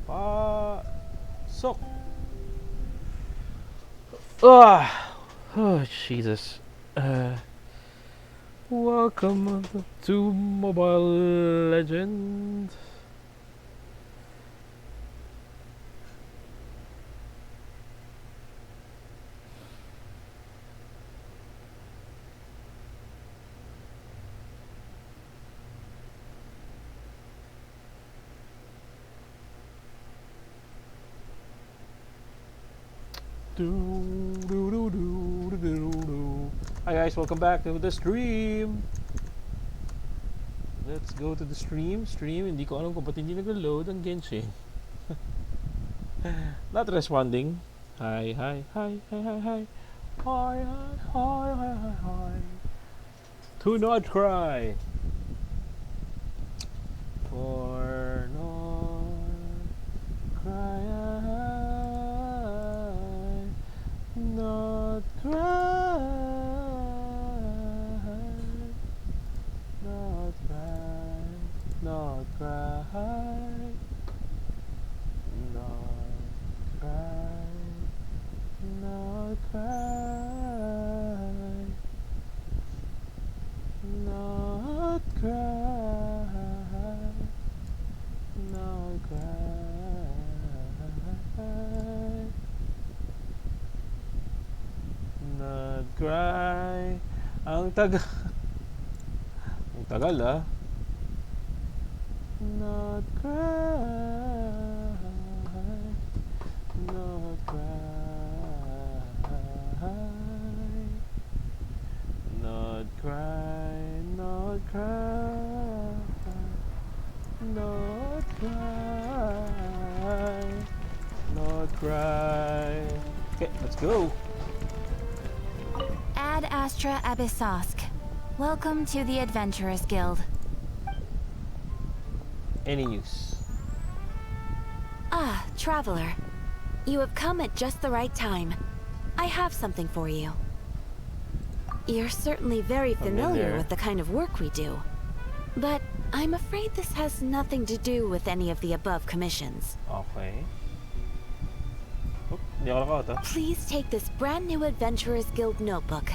Pasok! Oh, Jesus. Welcome to Mobile Legends. Hi guys, welcome back to the stream. Let's go to the stream. Hindi ko alam kung ba't hindi nag-load ang Genshin. Not responding. Hi. Hi. To Nod-Krai. For Nod-Krai. Nod-Krai. Nod-Krai. Nod-Krai. Ang tagal ah. Nod-Krai. Nod-Krai. Okay, let's go. Ad Astra Abyssosk. Welcome to the Adventurers Guild. Any news? Ah, traveler. You have come at just the right time. I have something for you. You're certainly very familiar with the kind of work we do. But I'm afraid this has nothing to do with any of the above commissions. Okay. Hindi ako nakauto. Please take this brand new Adventurers Guild notebook.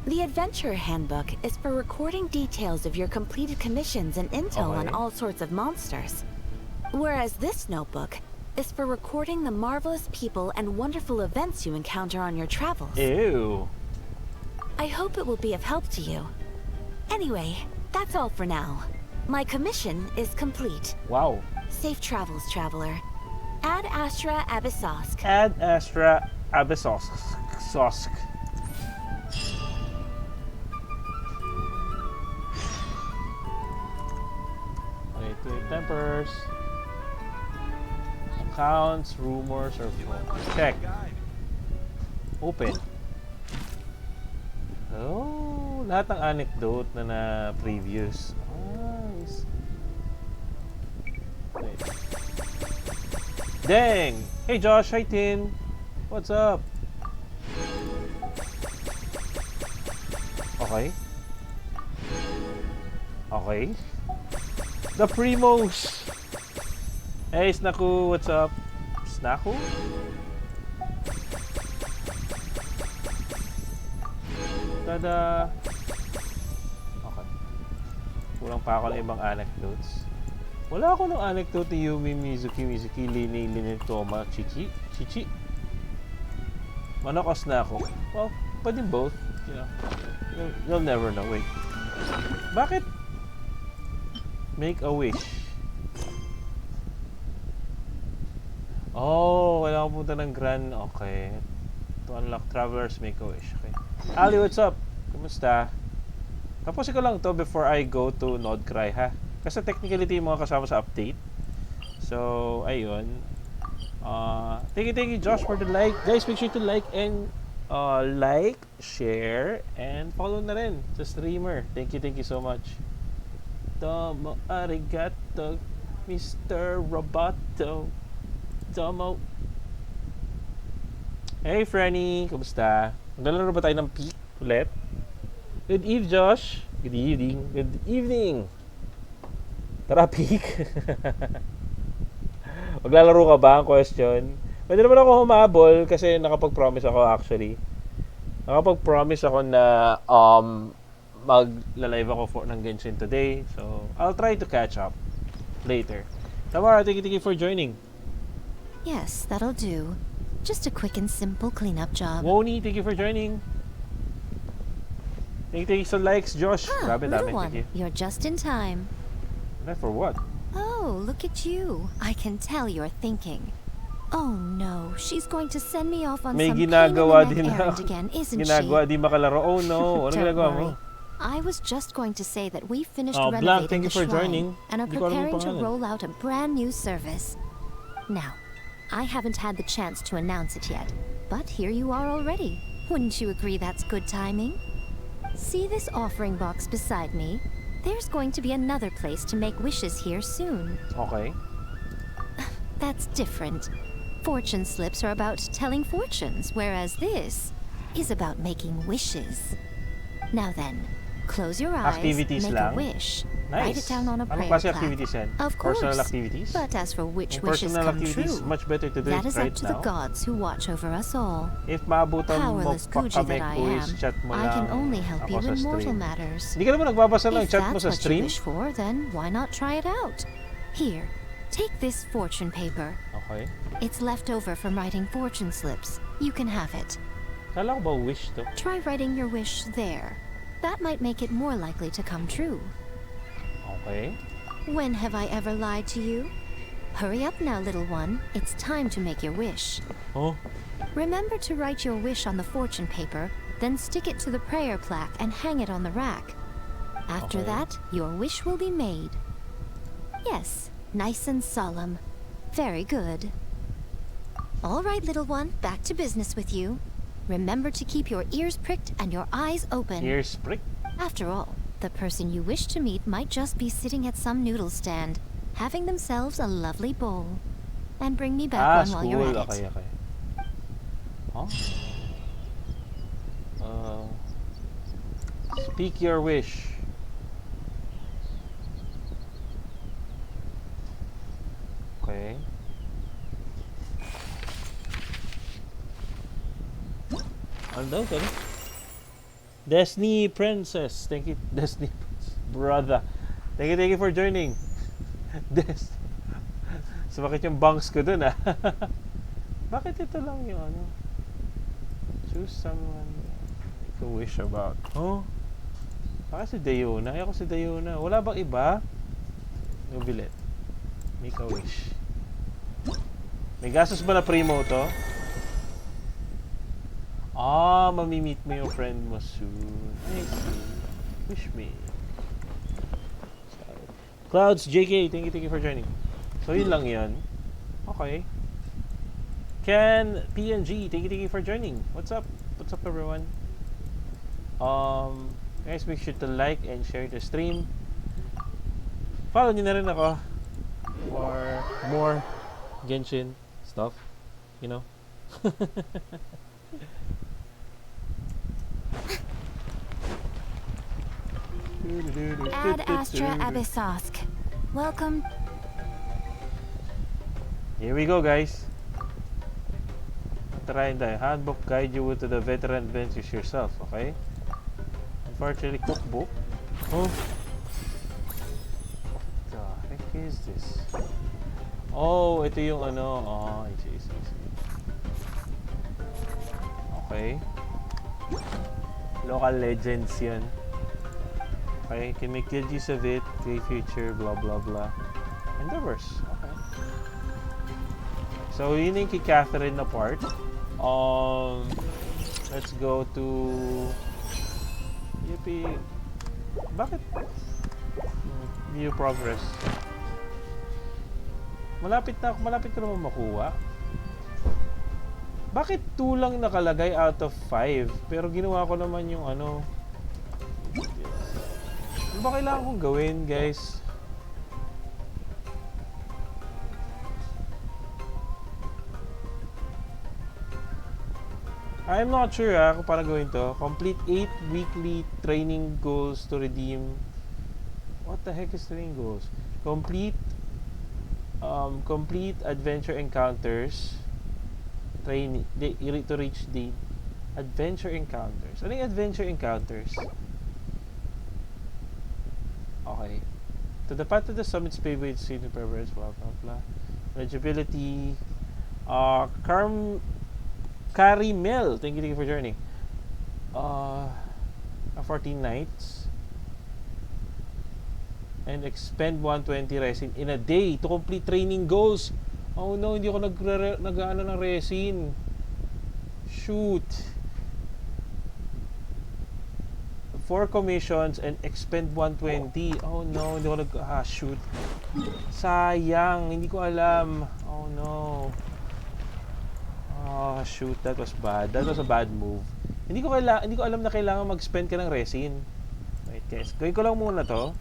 The Adventurer Handbook is for recording details of your completed commissions and intel on all sorts of monsters. Whereas this notebook is for recording the marvelous people and wonderful events you encounter on your travels. Ew. I hope it will be of help to you. Anyway, that's all for now. My commission is complete. Wow. Safe travels, traveler. Ad Astra Abyssosk. Ad Astra Abyssosk. Wait, tempers. Accounts, rumors, or check. Open. Oh, lahat ng anecdote na previous. Nice. Wait. Dang! Hey Josh, hi Tin. What's up? Okay. The Primos. Hey Snaku, what's up? Snaku? Tada! Okay. Kulang pa ako ng ibang anecdotes. Wala ako ng anecdote ni Yumi, Mizuki, Lini, Toma, Chichi. Manok o Snaku? Well, pwede both. You know, you'll never know. Wait. Bakit? Make a wish. Oh, kailangan punta ng Grand. Okay. To unlock travelers, make a wish. Okay. Ali, what's up? Kumusta? Tapusin ko lang to before I go to Nod-Krai, ha? Kasi technically ito yung mga kasama sa update. So, ayun. Thank you, Josh, for the like. Guys, make sure to like and like, share, and follow na rin sa streamer. Thank you so much. Domo arigato, Mr. Roboto. Domo. Hey, Franny. Kamusta? Maglalaro ba tayo ng Peak ulit? Good eve, Josh. Good evening. Tara, peek. Maglalaro ka ba ang question? Pwede naman ako humabol kasi nakapag-promise ako actually. Nakapag-promise ako na mag-live ako ng Genshin today. So, I'll try to catch up later. Tamara, thank you for joining. Yes, that'll do. Just a quick and simple cleanup job. Woni, thank you for joining. Thank you sa likes, Josh. Grabe Little dami, one, thank you. you're just in time. Not for what? Oh, look at you. I can tell you're thinking. Oh no, she's going to send me off on May some ginagawa din pain-in-the-neck na. errand again, isn't Ginagawa, she? di makalaro. Oh no, ano Don't ginagawa mo? worry. I was just going to say that we finished Blanc, renovating thank you the for shrine joining. and are Di ko alam yung preparing to pangalan. roll out a brand new service. Now, I haven't had the chance to announce it yet, but here you are already. Wouldn't you agree that's good timing? See this offering box beside me? There's going to be another place to make wishes here soon. Okay. That's different. Fortune slips are about telling fortunes, whereas this is about making wishes. Now then, close your eyes, Activities make lang? a wish, Nice. write it down on a Anong prayer klase plaque. activities yan? Of course. Personal activities? But as for which Yung wishes personal come activities, true, much better to do that it is right up to now. the gods who watch over us all. If maabutan mo Powerless pa Gucci kami, that I quiz, am, chat mo I can lang only help ako you sa in mortal stream. matters. Hindi ka naman nagbabasa ng If chat mo that's sa what you stream? wish for, then why not try it out? Here, take this fortune paper. Okay. It's left over from writing fortune slips. You can have it. Kala ko ba wish to? Try writing your wish there. That might make it more likely to come true. Okay. When have I ever lied to you? Hurry up now, little one. It's time to make your wish. Oh, Remember to write your wish on the fortune paper, then stick it to the prayer plaque and hang it on the rack. After Okay. that, your wish will be made. Yes, nice and solemn. Very good. All right, little one, back to business with you. Remember to keep your ears pricked and your eyes open. ears prick. After all, the person you wish to meet might just be sitting at some noodle stand, having themselves a lovely bowl. And bring me back one while you're School. at Okay, it. okay. Huh? Speak your wish. Okay. Ano daw? Sorry? Destiny Princess. Thank you, Destiny Princess. Brother. Thank you for joining. Sumakit yung bangs ko dun ah. Bakit ito lang yung ano? Choose someone make a wish about. Oh? Bakit si Dayuna? Ayoko si Dayuna. Wala bang iba? Nubilit. Make a wish. May gastos ba na primo to? Ah, mamimit mo yung friend mo soon. I see. Wish me. Clouds, JK, thank you for joining. So, yun lang yan. Okay. Ken, PNG, thank you for joining. What's up? What's up, everyone? Guys, make sure to like and share the stream. Follow nyo na rin ako for more Genshin stuff. You know? Ad Astra Abyssosk. Welcome. Here we go, guys. Try the handbook guide you to the veteran adventures yourself, okay? Unfortunately, cookbook. Oh. What the heck is this? Oh, ito yung ano. Oh, I see. Okay. Local legends yun. Okay, can make good use of it, great future, blah blah blah. Endeavors. Okay. So, yun yung kay Catherine na part. Let's go to... Yippee. Bakit? View progress. Malapit ko naman makuha. Bakit 2 lang nakalagay out of 5? Pero ginawa ko naman yung ano... Ano ba kailangan kong gawin, guys? I'm not sure kung paano gawin to. Complete 8 weekly training goals to redeem What the heck is training goals? Complete complete adventure encounters. To reach the adventure encounters. Ano yung adventure encounters? Okay. To the path to the summit's favorite scene preference, blah blah blah. Eligibility. Carimel. Thank you for joining. 14 nights. And expend 120 resin in a day to complete training goals. Oh no, hindi ako nag-ano ng resin. Shoot. 4 commissions and expend 120. Oh no, hindi ako shoot. Sayang, hindi ko alam. Oh no. Oh shoot, that was bad. That was a bad move. Hindi ko alam na kailangan mag-spend ka ng resin. Wait guys, gawin ko lang muna to.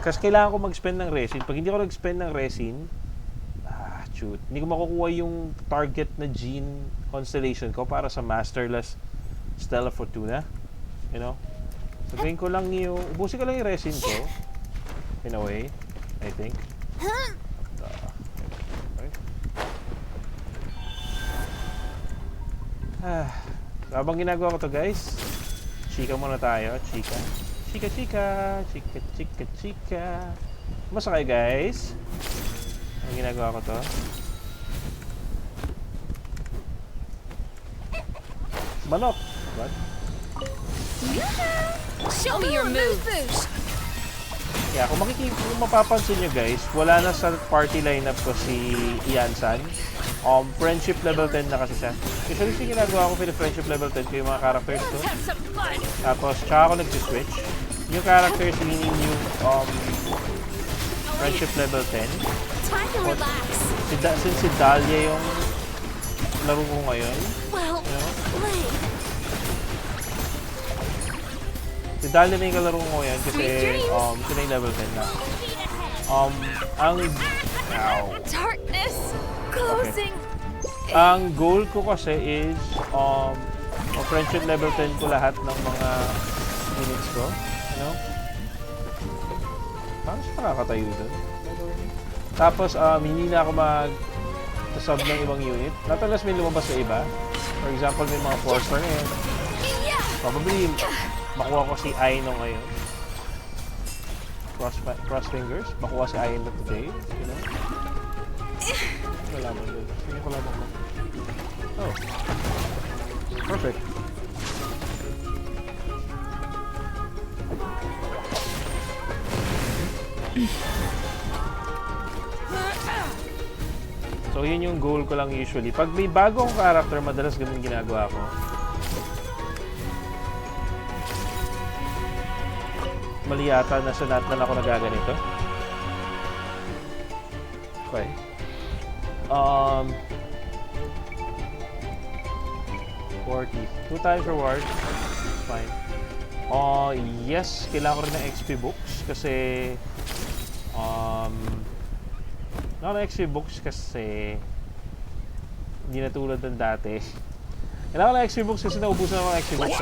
Kasi kailangan ko mag-spend ng resin. Pag hindi ako nag-spend ng resin, shoot, hindi ko makukuha yung target na gene constellation ko para sa Masterless Stella Fortuna. You know? So, gawin ko lang yung, ubusin ko lang yung resin ko. In a way, I think. Okay. So, habang ginagawa ko to guys, chika muna tayo. Chika. Kumusta kayo guys? Ang ginagawa ko to. Manok! What? Show me your move. Yeah, kung mapapansin nyo guys, wala na sa party lineup ko si Ian-san. Friendship level 10 na kasi siya. Usually siya ginagawa ko friendship level 10 ko yung mga characters ko. Tapos, tsaka ako nag-switch. Yung characters meaning yung friendship level 10. Since si Dahlia yung laro ko ngayon. You know? Si Dahlia na yung kalaro ko ngayon kasi siya na yung level 10 na. Darkness closing. Okay. Ang goal ko kasi is friendship level 10 ko lahat ng mga units ko. You know? Paano siya nakakatayo doon? Tapos, hindi na ako mag-sub ng ibang unit. Not unless may lumabas na iba. For example, may mga 4-star ngayon. Probably, makuha ko si Aino ngayon. Cross fingers. Makuha si Aino today. You know? Kalaman doon. Sige ko lamang mo. Oh. Perfect. So, yun yung goal ko lang usually. Pag may bagong character, madalas ganun ginagawa ko. Mali yata na sa natnan ako nagaganito. Okay. 40. 2 times reward. Fine. Yes, kailangan ko rin ng XP books kasi ng XP books kasi hindi na tulad ng dati. Kailangan ko ng XP books kasi naubusan ako ng XP books.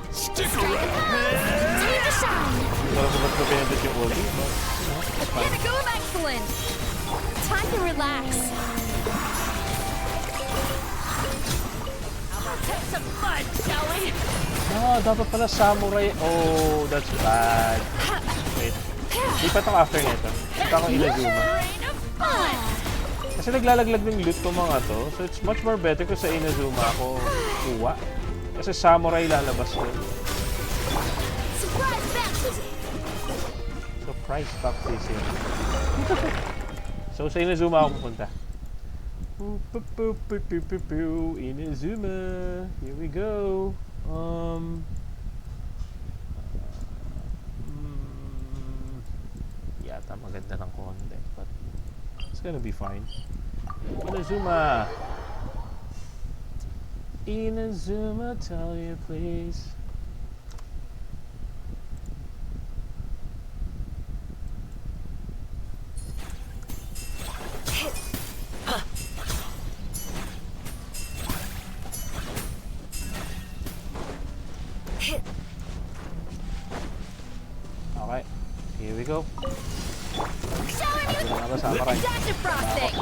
Stick around. Hindi ko alam kung ba't ko pinindot yung ulti. Here to go of excellence. Time to relax. Have some fun, shall we? Dapat pala samurai. Oh, that's bad. Wait. Lipat ako after nito. Lipat ako Inazuma. Kasi naglalaglag ng loot ko mga to. So it's much more better kung sa Inazuma ako kuha. Kasi samurai lalabas ko. Surprise baptism. So sa Inazuma ako pupunta. Inazuma. Here we go. Yata maganda ng konti, but it's gonna be fine. Inazuma. Inazuma, tell you please. Hit. Here we go. Showing you adaptive frosting.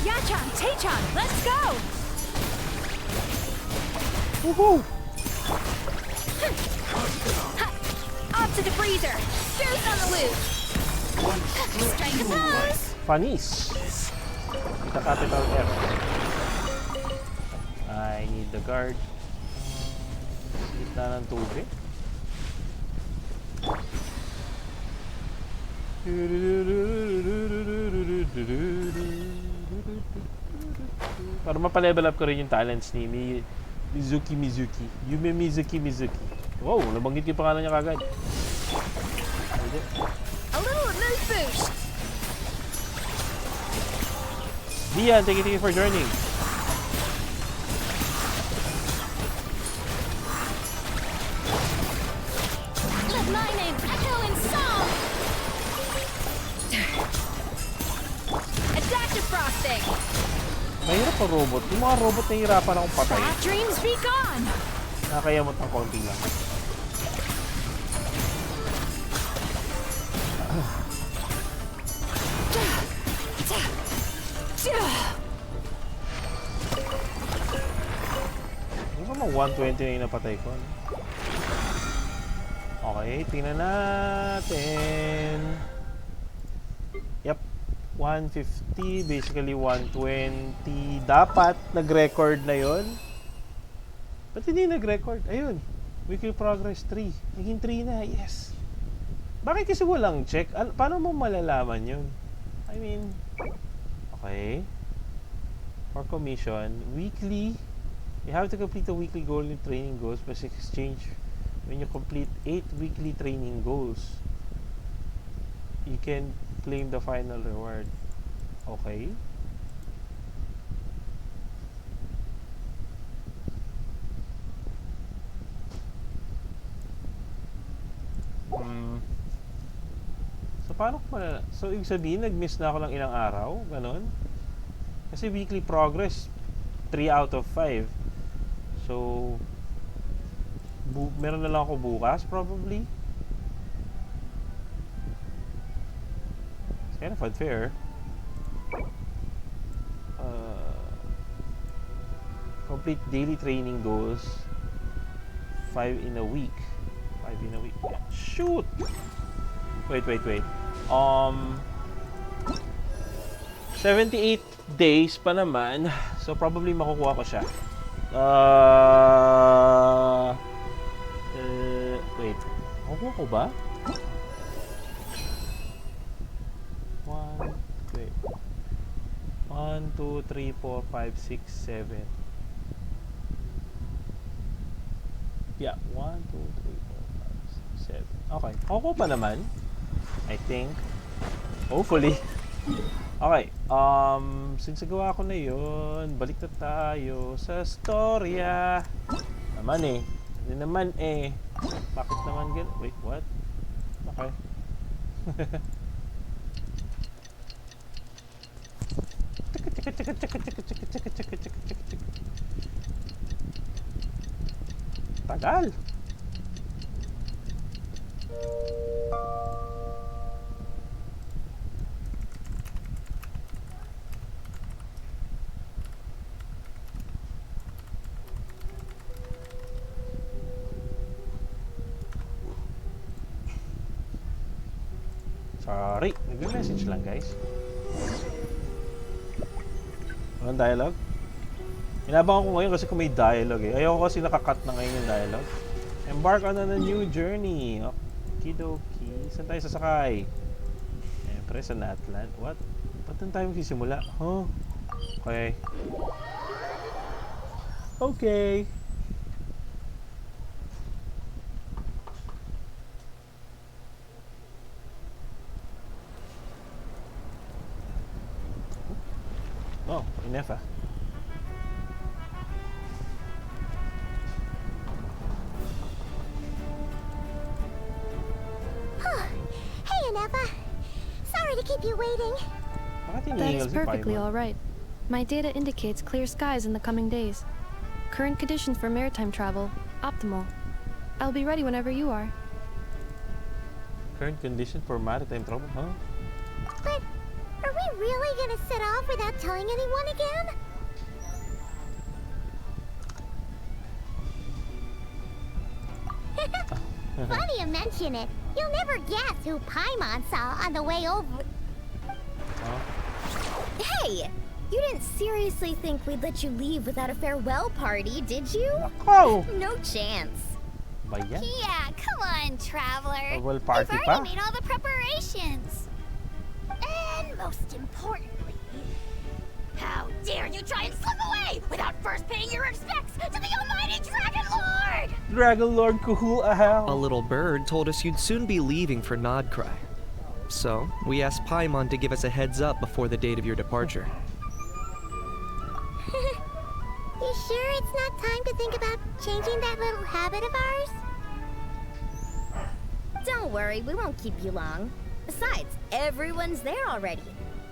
Yachan, Taechan, let's go. Woohoo! Off to the freezer. Juice on the loose. Strike a pose. Funnies. With a capital F. I need the guard. Gitna ng tubig. Para mapa-level up ko rin yung talents ni Mizuki. Yume Mizuki. Wow, nabanggit yung pangalan niya kagad. A little mood boost. Dian, thank you for joining. Let my name echo in song. Adaptive frosting. Mahirap ang robot. Yung mga robot na hirapan akong patay. Bad dreams be gone. Nakakayamot ng konti lang. Hindi ba mga 120 na yung napatay ko? Ano? Okay, tingnan natin. Yep, 150, basically 120. Dapat nag-record na yon. Ba't hindi nag-record? Ayun, weekly progress 3. Naging 3 na, yes. Bakit kasi walang check? Paano mo malalaman yun? I mean, okay. For commission, weekly, you have to complete the weekly goal in training goals plus exchange. When you complete 8 weekly training goals, you can claim the final reward. Okay. So, paano ko malala? So, ibig sabihin, nag-miss na ako ng ilang araw? Ganon? Kasi weekly progress, 3 out of 5. So, meron na lang ako bukas, probably. It's kind of unfair. Complete daily training goals. 5 in a week. 5 in a week. Shoot! Wait. 78 days pa naman. So, probably makukuha ko siya. Wait. Makukuha ko ba? 1, 2, 3, 4, 5, 6, 7. Yeah, 1, 2, 3, 4, 5, 6, 7. Okay. Makukuha pa naman. I think. Hopefully. Okay. Since nagawa ko na yun, balik na tayo sa storya. Naman eh. Hindi naman eh. Bakit naman ganun? Wait, what? Okay. Tagal. Sorry, nag-message lang guys. Walang dialogue? Inabangan ko ngayon kasi kung may dialogue eh. Ayoko kasi nakakat na ngayon yung dialogue. Embark on a new journey. Okidoki. Saan tayo sasakay? Siyempre sa Natlan. What? Ba't na tayo magsisimula? Huh? Okay. Okay. Oh, Inefa. Hey, Inefa. Sorry to keep you waiting. Bakit That hinihingal is si perfectly Paimon? all right. My data indicates clear skies in the coming days. Current conditions for maritime travel. Optimal. I'll be ready whenever you are. Current condition for maritime travel, huh? But are we really gonna set off without telling anyone again? Funny you mention it. You'll never guess who Paimon saw on the way over. Huh? Hey! You didn't seriously think we'd let you leave without a farewell party, did you? Nako! No chance. Ba yan? Yeah, come on, traveler. Farewell We've party already pa? made all the preparations. And most importantly, how dare you try and slip away without first paying your respects to the almighty Dragon Lord! Dragon Lord Kuhul-ahau. A little bird told us you'd soon be leaving for Nod-Krai. So, we asked Paimon to give us a heads up before the date of your departure. You sure it's not time to think about changing that little habit of ours? Don't worry, we won't keep you long. Besides, everyone's there already.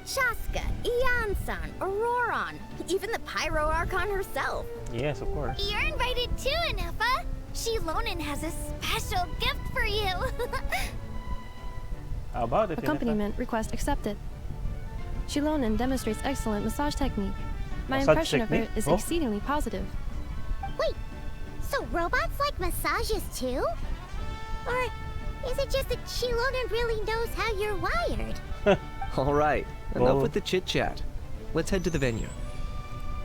Shaska, Ian-san, Auroron, even the Pyro Archon herself. Yes, of course. You're invited too, Anefa. Shilonen has a special gift for you. How about it, Ineta? Accompaniment request accepted. Shilonen demonstrates excellent massage technique. My Massage impression of technique? her is Oh. exceedingly positive. Wait, so robots like massages too? Or is it just that Shilonen really knows how you're wired? Alright, enough Oh. with the chit-chat. Let's head to the venue.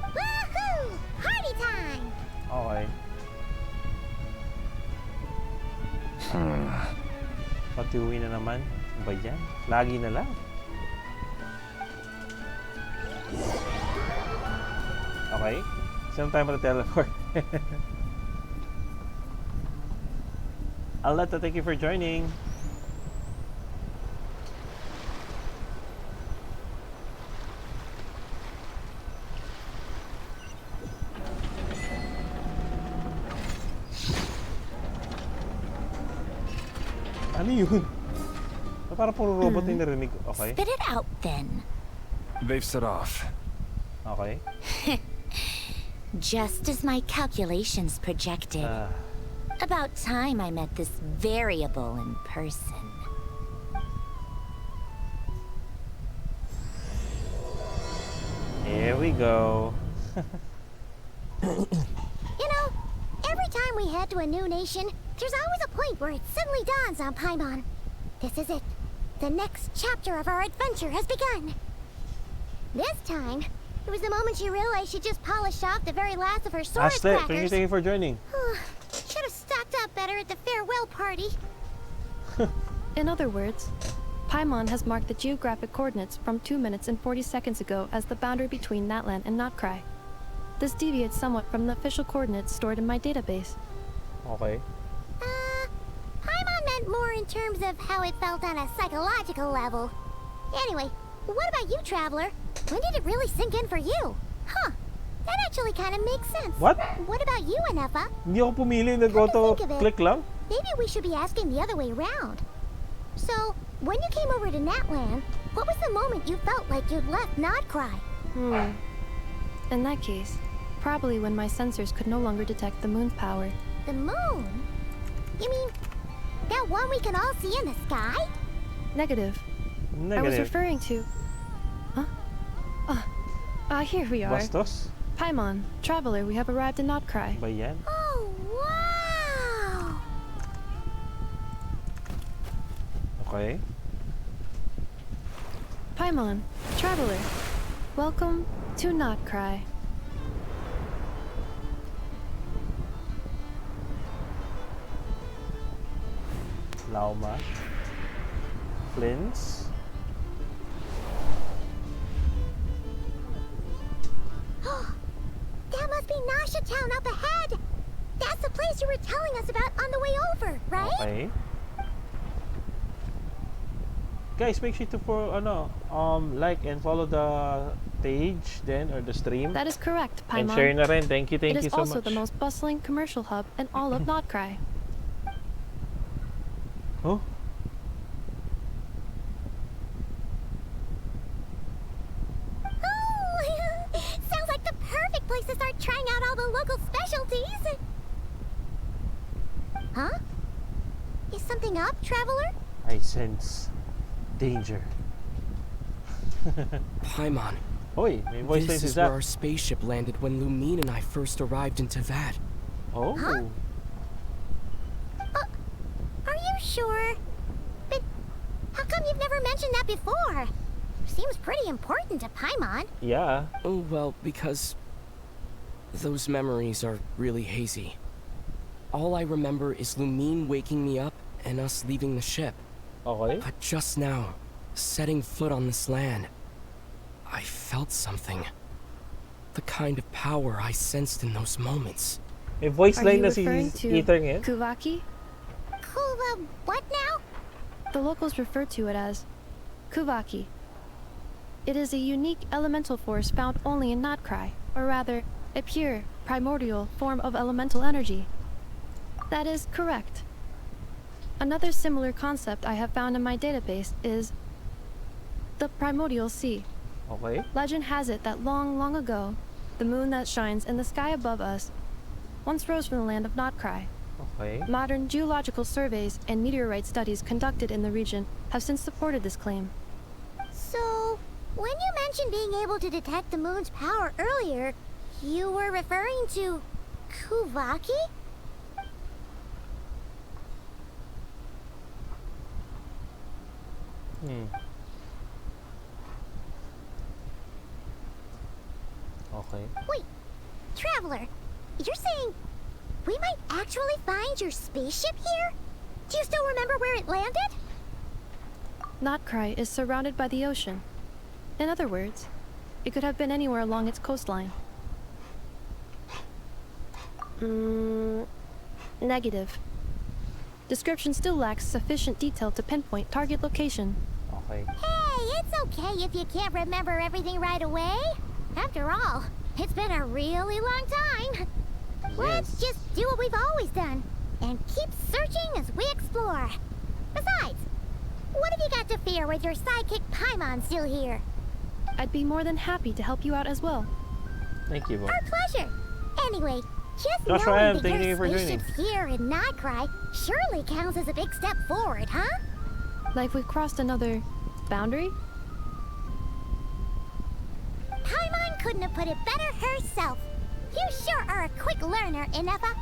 Woohoo! Party time! Okay. Pati-uwi na naman. Ano ba yan? Lagi na lang. Okay. Saan tayo mag-teleport? Aleta, thank you for joining. Ano yun? Parang puro robot yung narinig ko. Okay. Spit it out then. They've set off. Okay. Just as my calculations projected. About time I met this variable in person. Here we go. You know, every time we head to a new nation, there's always a point where it suddenly dawns on Paimon. This is it. The next chapter of our adventure has begun. This time, it was the moment she realized she just polished off the very last of her sword Ashley, crackers. thank you for joining. Should have stocked up better at the farewell party. In other words, Paimon has marked the geographic coordinates from 2 minutes and 40 seconds ago as the boundary between Natlan and Nod-Krai. This deviates somewhat from the official coordinates stored in my database. Okay. Paimon meant more in terms of how it felt on a psychological level. Anyway, what about you, Traveler? When did it really sink in for you? Huh, that actually kind of makes sense. What? What about you, Anefa? Hindi ako pumili. Nag-auto-click lang. Maybe we should be asking the other way around. So, when you came over to Natlan, what was the moment you felt like you'd left Nod-Krai? In that case, probably when my sensors could no longer detect the moon's power. The moon? You mean that one we can all see in the sky? Negative. I was Negative. referring to... Huh? Here we are. Bastos? Paimon, Traveler, we have arrived in Nod-Krai. Ba yan? Oh, wow! Okay. Paimon, Traveler, welcome to Nod-Krai. Lauma. Flins. That must be Nasha Town up ahead! That's the place you were telling us about on the way over, right? Okay. Guys, make sure to like and follow the page then or the stream. That is correct, And share Paimon. na rin. Thank you It so is also much. the most bustling commercial hub in all of Nod-Krai. Oh? Oh, sounds like the perfect place to start trying out all the local specialties. Huh? Is something up, traveler? I sense danger. Paimon, Hoy, may voice this lines is is where that. our spaceship landed when Lumine and I first arrived in Tavad. Oh. Huh? Are you sure? But how come you've never mentioned that before? Seems pretty important to Paimon. Yeah. Oh, well, because those memories are really hazy. All I remember is Lumine waking me up and us leaving the ship. Okay. But just now, setting foot on this land, I felt something. The kind of power I sensed in those moments. May voice Are line you na si referring to Ether ngayon. Kuvaki? Kuva, what now? The locals refer to it as Kuvaki. It is a unique elemental force found only in Nod-Krai, or rather, a pure, primordial form of elemental energy. That is correct. Another similar concept I have found in my database is the primordial sea. Okay. Legend has it that long, long ago, the moon that shines in the sky above us once rose from the land of Nod-Krai. Okay. Modern geological surveys and meteorite studies conducted in the region have since supported this claim. So, when you mentioned being able to detect the moon's power earlier, you were referring to Kuvaki? Okay. Wait, traveler, you're saying we might actually find your spaceship here? Do you still remember where it landed? Nod-Krai is surrounded by the ocean. In other words, it could have been anywhere along its coastline. Negative. Description still lacks sufficient detail to pinpoint target location. Okay. Hey, it's okay if you can't remember everything right away. After all, it's been a really long time. Let's just do what we've always done and keep searching as we explore. Besides, what have you got to fear with your sidekick Paimon still here? I'd be more than happy to help you out as well. Thank you, Bo. Our pleasure. Anyway, just Joshua knowing M., that thank you your for joining. spaceship's here in Nod-Krai surely counts as a big step forward, huh? Like we've crossed another boundary? Paimon couldn't have put it better herself. You sure are a quick learner, Inefa.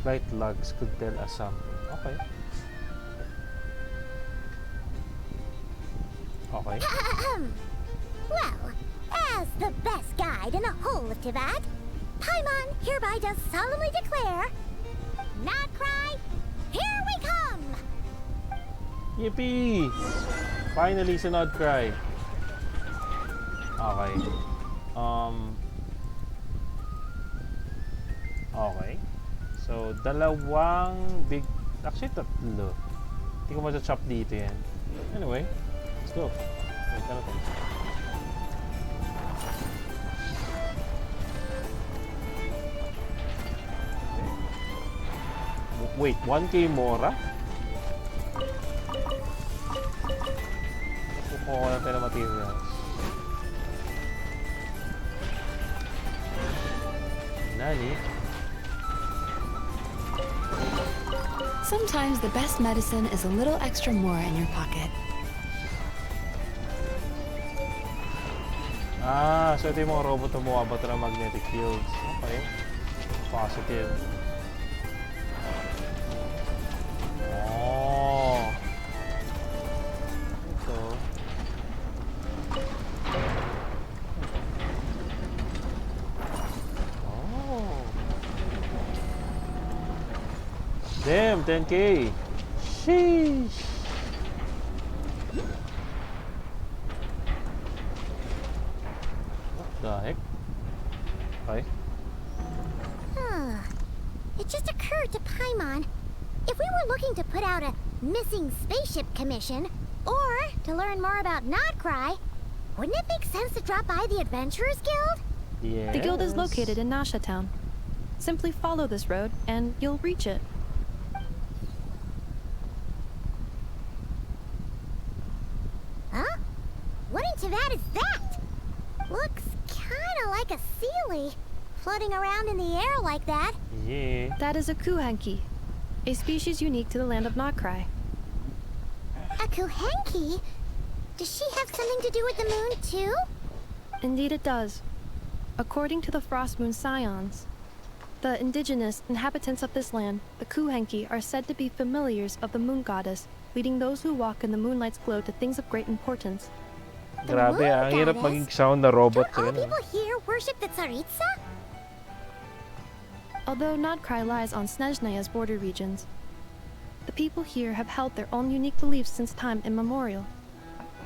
Flight logs could tell us something. Okay. Okay. Well, as the best guide in the whole of Tibet, Paimon hereby does solemnly declare, Nod-Krai, here we come! Yippee! Finally, si Nod-Krai. Okay. Okay. So, dalawang big... Actually, tatlo. Hindi ko ma-chop dito yan. Anyway, let's go. Wait, ano to? Wait, 1K Mora? Kukuha ko lang tayo ng materials. Nani? Sometimes the best medicine is a little extra more in your pocket. Ah, so ito yung mga robot na bumabato ng magnetic fields. Okay. Positive. Oh. Ito. Oh. Damn, 10K. Sheesh. What the heck? Okay. It just occurred to Paimon, if we were looking to put out a missing spaceship commission, or to learn more about Nod-Krai, wouldn't it make sense to drop by the Adventurers Guild? Yes. The guild is located in Nasha Town. Simply follow this road and you'll reach it. Huh? What in Tibet is that? Looks kinda like a Sealy. floating around in the air like that. Yeah. That is a kuhenki, a species unique to the land of Nod-Krai. A kuhenki? Does she have something to do with the moon, too? Indeed it does. According to the Frost Moon Scions, the indigenous inhabitants of this land, the kuhenki, are said to be familiars of the moon goddess, leading those who walk in the moonlight's glow to things of great importance. The Grabe, moon ang hirap goddess? maging sound na robot Don't all yun. people here worship the Tsaritsa? Although Nod-Krai lies on Snezhnaya's border regions, the people here have held their own unique beliefs since time immemorial.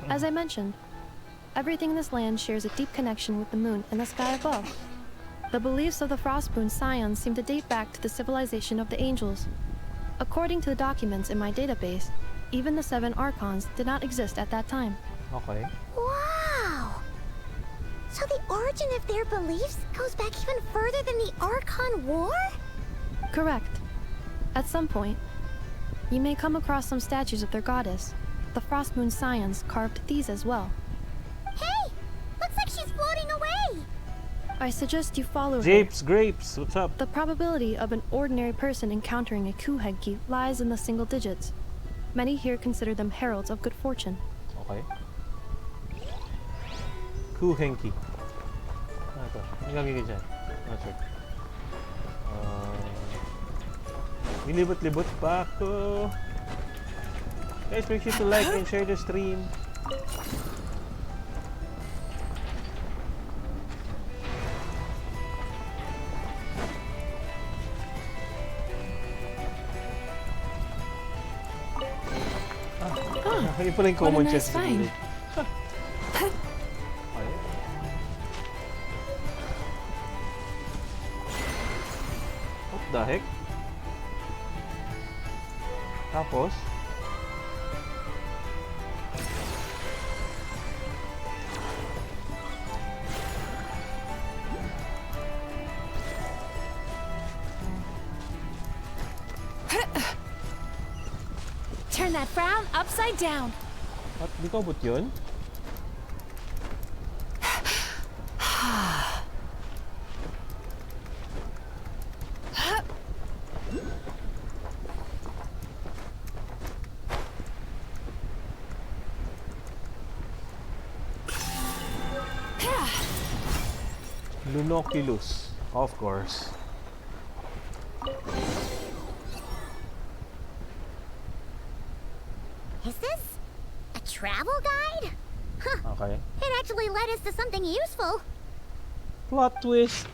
As I mentioned, everything in this land shares a deep connection with the moon and the sky above. The beliefs of the Frost Moon Scions seem to date back to the civilization of the angels. According to the documents in my database, even the 7 Archons did not exist at that time. Okay. Wow! So the origin of their beliefs goes back even further than the Archon War? Correct. At some point, you may come across some statues of their goddess. The Frost Moon Scions carved these as well. Hey! Looks like she's floating away! I suggest you follow her. Japes, grapes, what's up? The probability of an ordinary person encountering a kuhenki lies in the single digits. Many here consider them heralds of good fortune. Okay. Kuhenki. Ano ito? Ano gagawin dyan? Not sure. Nilibot-libot pa ako. Guys, make sure to like and share the stream. Yun pala yung common what a nice chest sa find. gilid. Okay. What the heck? Tapos? Turn that frown upside down. What? Di ko abot yun? Lunoculus, of course. Is this a travel guide? Huh, Okay. it actually led us to something useful. Plot twist.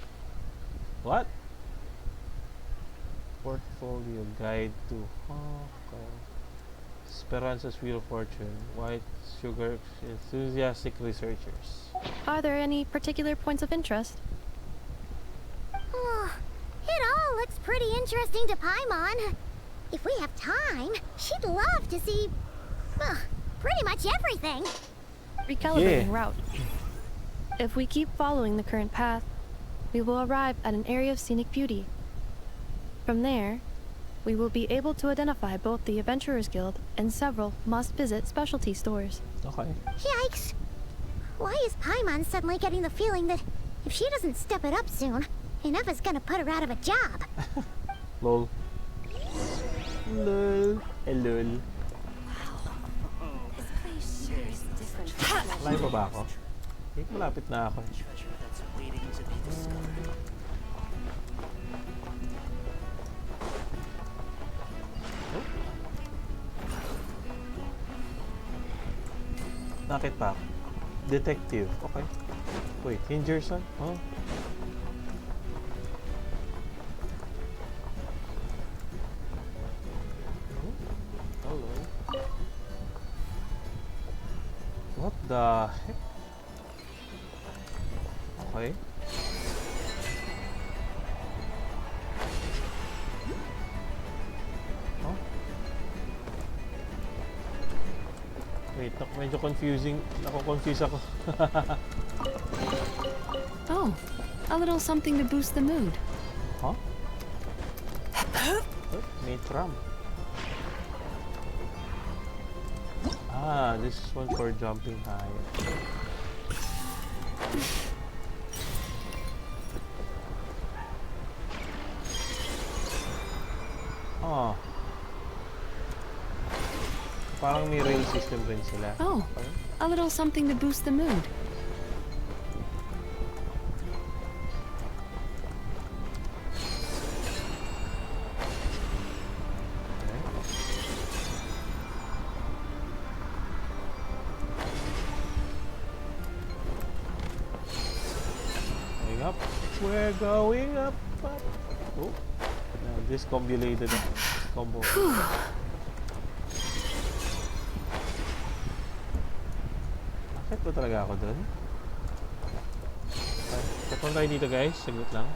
What? Portfolio guide to okay. Speranza's Wheel of Fortune. White sugar enthusiastic researchers. Are there any particular points of interest? Oh, it all looks pretty interesting to Paimon. If we have time, she'd love to see pretty much everything. Recalibrating Yeah. route. If we keep following the current path, we will arrive at an area of scenic beauty. From there, we will be able to identify both the Adventurers Guild and several must-visit specialty stores. Okay. Yikes. Why is Paimon suddenly getting the feeling that if she doesn't step it up soon, Inupa's gonna put her out of a job? Lol. Lol. Lol. Live pa ba ako? Okay, malapit na ako. Nakit pa ako. Detective. Okay. Wait, Hingerson? Huh? Hello. What the heck? Okay. Huh? Wait, medyo confusing. Nako-confuse ako. Oh, a little something to boost the mood. Huh? Oh, may tram. Ah, this is one for jumping high. Parang may rail system rin sila. Oh, a little something to boost the mood. Up. We're going up. Oh, now discombulated combo. Bakit ba talaga ako dun? Okay, tapon tayo dito guys. Sagot lang.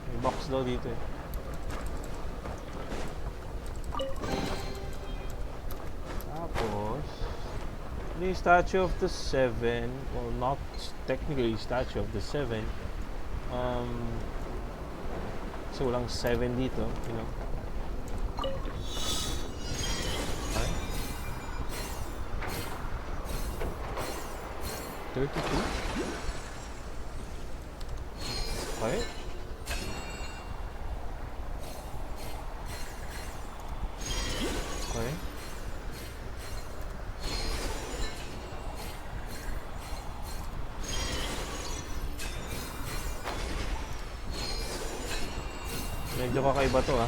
May box daw dito eh. Tapos the Statue of the Seven, well, not technically Statue of the Seven. So walang 7 dito, you know. Okay. 32. Okay. Okay. Medyo kakaiba to ah.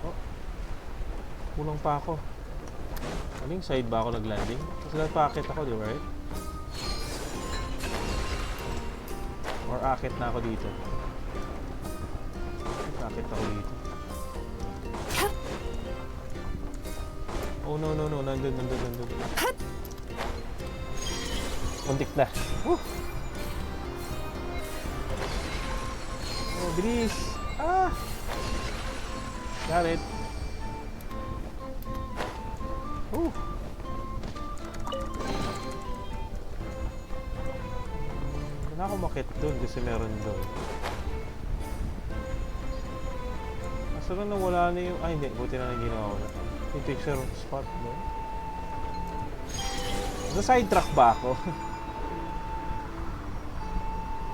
Oh. Kulang pa ako. Aling side ba ako nag-landing? Kasi nagpa-akit ako, di ba, right? Or akit na ako dito. Akit ako dito. Oh no, no, no. Nandun. Muntik na. Oh, bilis. Ah! Got it. Wala akong makit doon kasi meron doon. Asa lang nawala na yung... Ay, hindi. Buti na lang ginawa ko na. Yung picture spot doon. Nasa-sidetrack ba ako?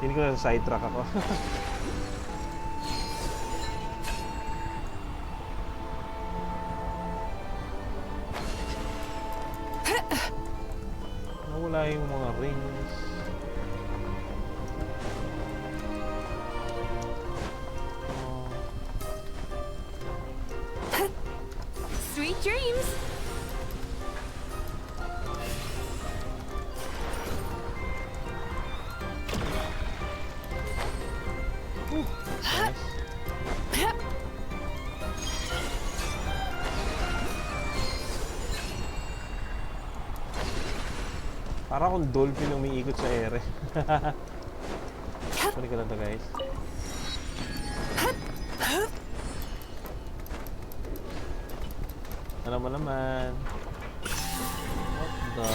Hindi ko na sidetrack ako. Nawala yung mga rings. Sweet dreams! Para akong dolphin umiikot sa ere. Kunin ko lang to guys. Alam mo naman. What the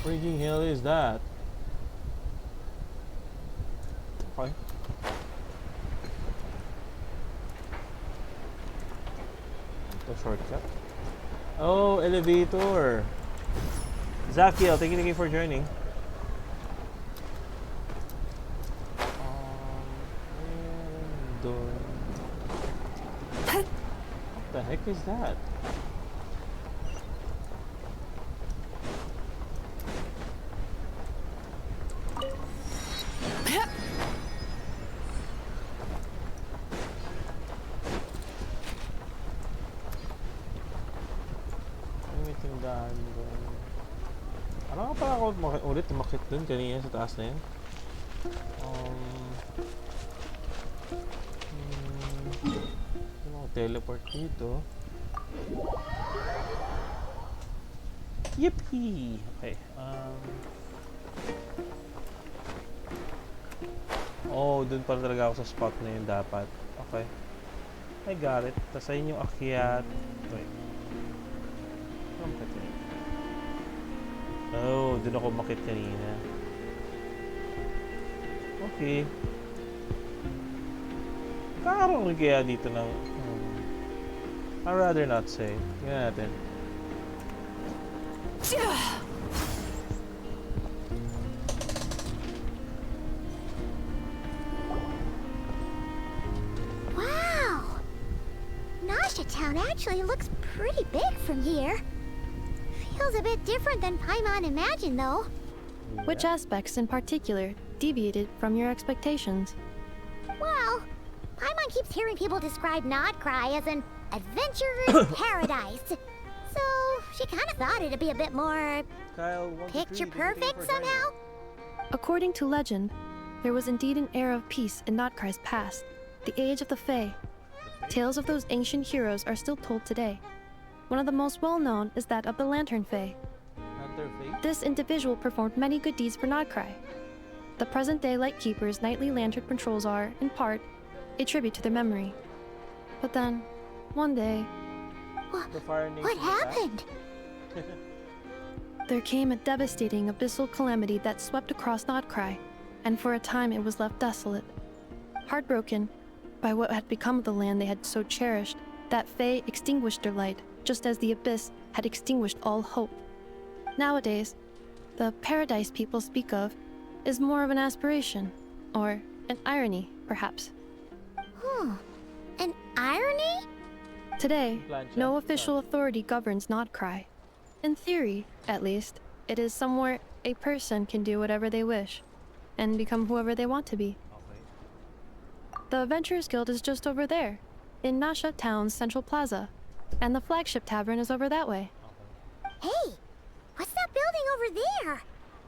freaking hell is that? Okay. Ito shortcut. Oh, elevator. Zakiel, thank you for joining. What the heck is that? Ano nga pala ako ulit umakit dun kanina sa taas na yan? Teleport dito. Yippee! Okay. Oh, dun pala talaga ako sa spot na yun dapat. Okay. I got it. Tapos ayun yung akyat. Wait. Oh, dun ako makit kanina. Okay. Kakaroon rin kaya dito ng... I'd rather not say. Tingnan natin. Paimon actually looks pretty big from here. Feels a bit different than Paimon imagined, though. Which aspects in particular deviated from your expectations? Well, Paimon keeps hearing people describe Nod-Krai as an adventurer's paradise. So, she kind of thought it'd be a bit more Kyle, 1 to 3, picture thank you perfect for joining. somehow. According to legend, there was indeed an era of peace in Nod-Krai's past, the age of the Fae. Tales of those ancient heroes are still told today. One of the most well-known is that of the Lantern Fae. Hunter Faith? This individual performed many good deeds for Nod-Krai. The present-day Lightkeeper's nightly lantern patrols are, in part, a tribute to their memory. But then, one day, The Fire Nation What attack? happened? there came a devastating abyssal calamity that swept across Nod-Krai, and for a time it was left desolate. Heartbroken by what had become of the land they had so cherished, that Fae extinguished their light, just as the abyss had extinguished all hope. Nowadays, the paradise people speak of is more of an aspiration, or an irony, perhaps. An irony? Today, Plancha. no official authority governs Nod-Krai. In theory, at least, it is somewhere a person can do whatever they wish, and become whoever they want to be. Okay. The Adventurers Guild is just over there, in Nasha Town's Central Plaza, and the flagship tavern is over that way. Hey, what's that building over there?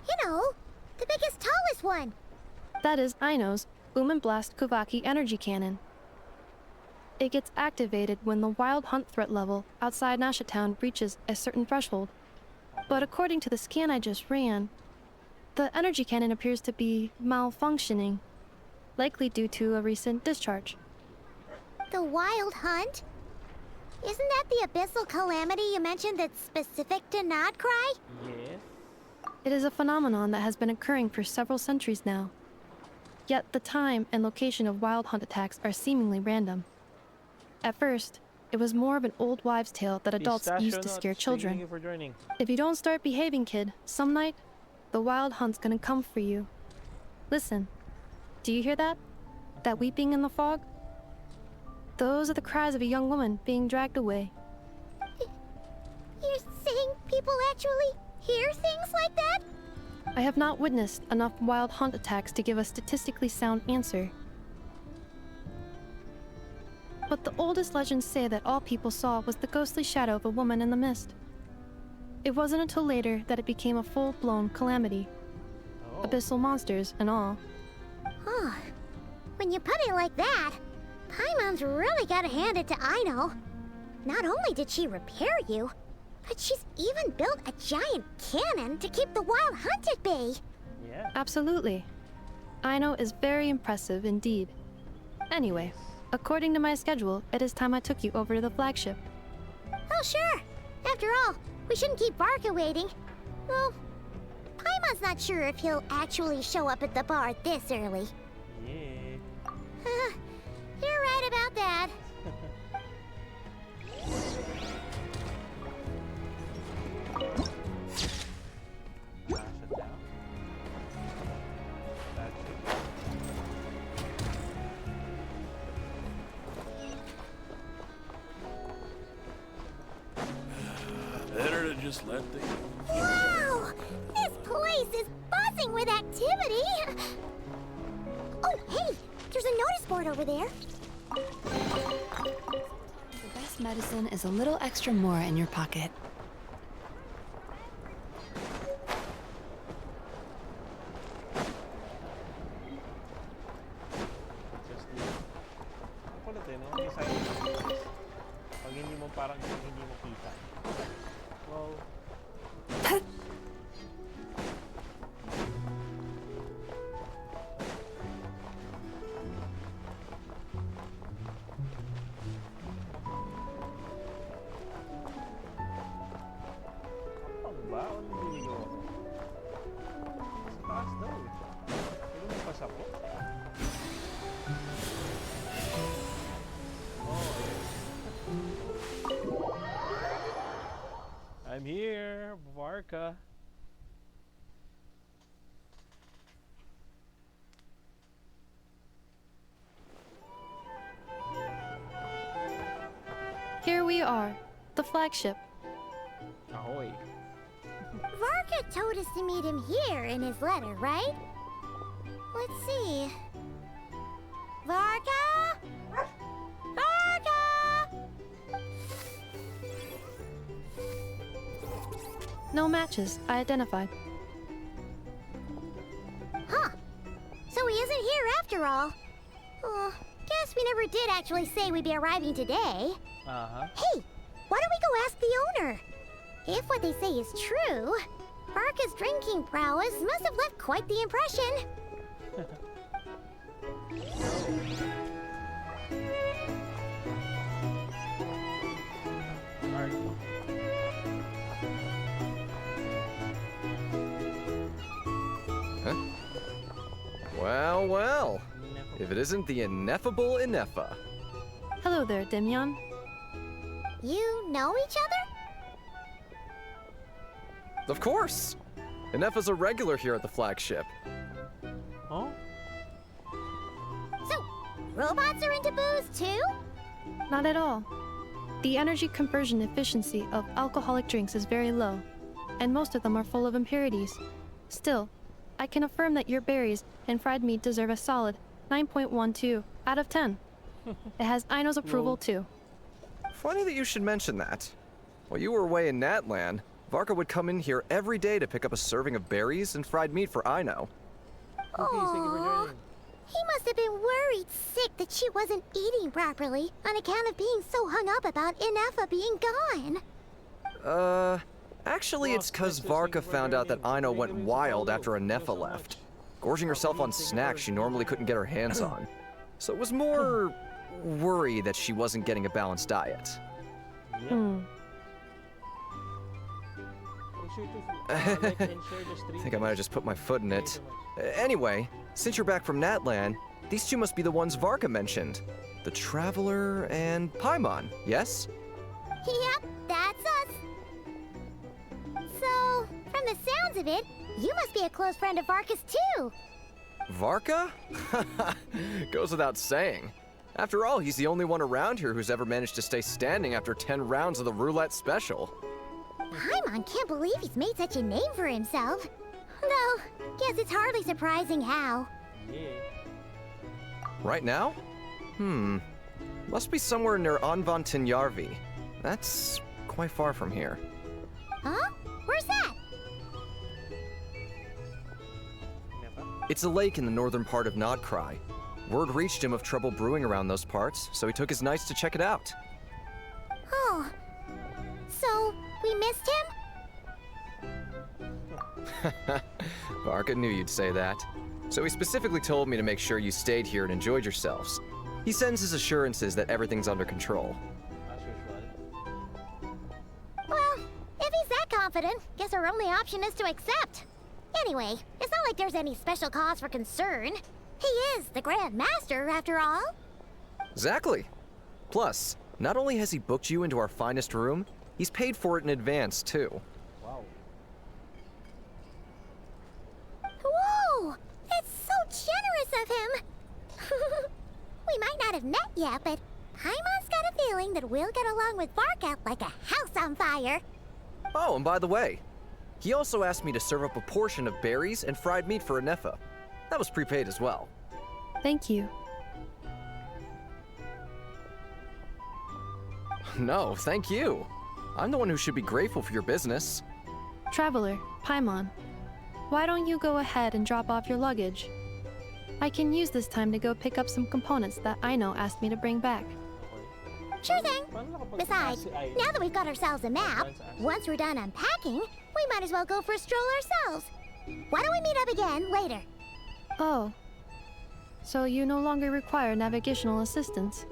You know, the biggest, tallest one. That is Aino's Boom and Blast Kuvaki energy cannon. It gets activated when the wild hunt threat level outside Nasha Town reaches a certain threshold. But according to the scan I just ran, the energy cannon appears to be malfunctioning, likely due to a recent discharge. The wild hunt? Isn't that the abyssal calamity you mentioned that's specific to Nod-Krai? Yes. It is a phenomenon that has been occurring for several centuries now. Yet the time and location of wild hunt attacks are seemingly random. At first, it was more of an old wives' tale that adults Pistachio used to nuts, scare thank children. you for joining. If you don't start behaving, kid, some night, the wild hunt's gonna come for you. Listen, do you hear that? That weeping in the fog? Those are the cries of a young woman being dragged away. You're saying people actually hear things like that? I have not witnessed enough wild hunt attacks to give a statistically sound answer. But the oldest legends say that all people saw was the ghostly shadow of a woman in the mist. It wasn't until later that it became a full-blown calamity. Oh. Abyssal monsters and all. Huh. When you put it like that, Paimon's really gotta hand it to Aino. Not only did she repair you, but she's even built a giant cannon to keep the wild hunt at bay. Yeah. Absolutely. Aino is very impressive indeed. Anyway, according to my schedule, it is time I took you over to the flagship. Oh, sure. After all, we shouldn't keep Barca waiting. Well, Paimon's not sure if he'll actually show up at the bar this early. Yeah. You're right about that. Dash it down. That's it. Better to just let the... Wow! This place is buzzing with activity! Oh, hey! There's a notice board over there. The best medicine is a little extra more in your pocket. Just do it. Kulit eh, no? May side effects. Pag hindi mo parang hindi mo kita. Well, kapag ba? O nililigaw ako? Sa taas daw eh. Hindi mo pas ako? Oh, yeah. I'm here, Varka. Here we are, the flagship. Ahoy. Varka told us to meet him here in his letter, right? Let's see. Varka? Varka! No matches, I identified. Huh. So he isn't here after all. Oh, guess we never did actually say we'd be arriving today. Uh-huh. Hey, why don't we go ask the owner? If what they say is true, Varka's drinking prowess must have left quite the impression. Well, well. If it isn't the ineffable Ineffa. Hello there, Demyon. You know each other? Of course! Ineffa's a regular here at the flagship. Oh? So, robots are into booze too? Not at all. The energy conversion efficiency of alcoholic drinks is very low, and most of them are full of impurities. Still, I can affirm that your berries and fried meat deserve a solid 9.12 out of 10. It has Aino's approval too. Funny that you should mention that. While you were away in Natlan, Varka would come in here every day to pick up a serving of berries and fried meat for Aino. Cookies, thank you for Aww. joining. He must have been worried sick that she wasn't eating properly on account of being so hung up about Ineffa being gone. Actually it's cause Varka found out that Aino went wild after Ineffa left, gorging herself on snacks she normally couldn't get her hands on. So it was more worry that she wasn't getting a balanced diet. I I think I might have just put my foot in it. Anyway, since you're back from Natlan, these two must be the ones Varka mentioned. The Traveler and Paimon, yes? Yep, that's us. So, from the sounds of it, you must be a close friend of Varka's too. Varka? Goes without saying. After all, he's the only one around here who's ever managed to stay standing after 10 rounds of the roulette special. Paimon can't believe he's made such a name for himself. Though, guess it's hardly surprising how. Yeah. Right now? Must be somewhere near Anvantinyarvi. That's quite far from here. Huh? Where's that? It's a lake in the northern part of Nod-Krai. Word reached him of trouble brewing around those parts, so he took his knights to check it out. Oh. So, we missed him? Varka knew you'd say that. So he specifically told me to make sure you stayed here and enjoyed yourselves. He sends his assurances that everything's under control. As usual. Well, if he's that confident, guess our only option is to accept. Anyway, it's not like there's any special cause for concern. He is the Grand Master, after all. Exactly. Plus, not only has he booked you into our finest room, he's paid for it in advance, too. Wow. Whoa! It's so generous of him! We might not have met yet, but Paimon's got a feeling that we'll get along with Varka like a house on fire. Oh, and by the way, he also asked me to serve up a portion of berries and fried meat for Ineffa. That was prepaid as well. Thank you. No, thank you. I'm the one who should be grateful for your business. Traveler, Paimon, why don't you go ahead and drop off your luggage? I can use this time to go pick up some components that Aino asked me to bring back. Sure thing. Besides, now that we've got ourselves a map, once we're done unpacking, we might as well go for a stroll ourselves. Why don't we meet up again later? Oh. So you no longer require navigational assistance?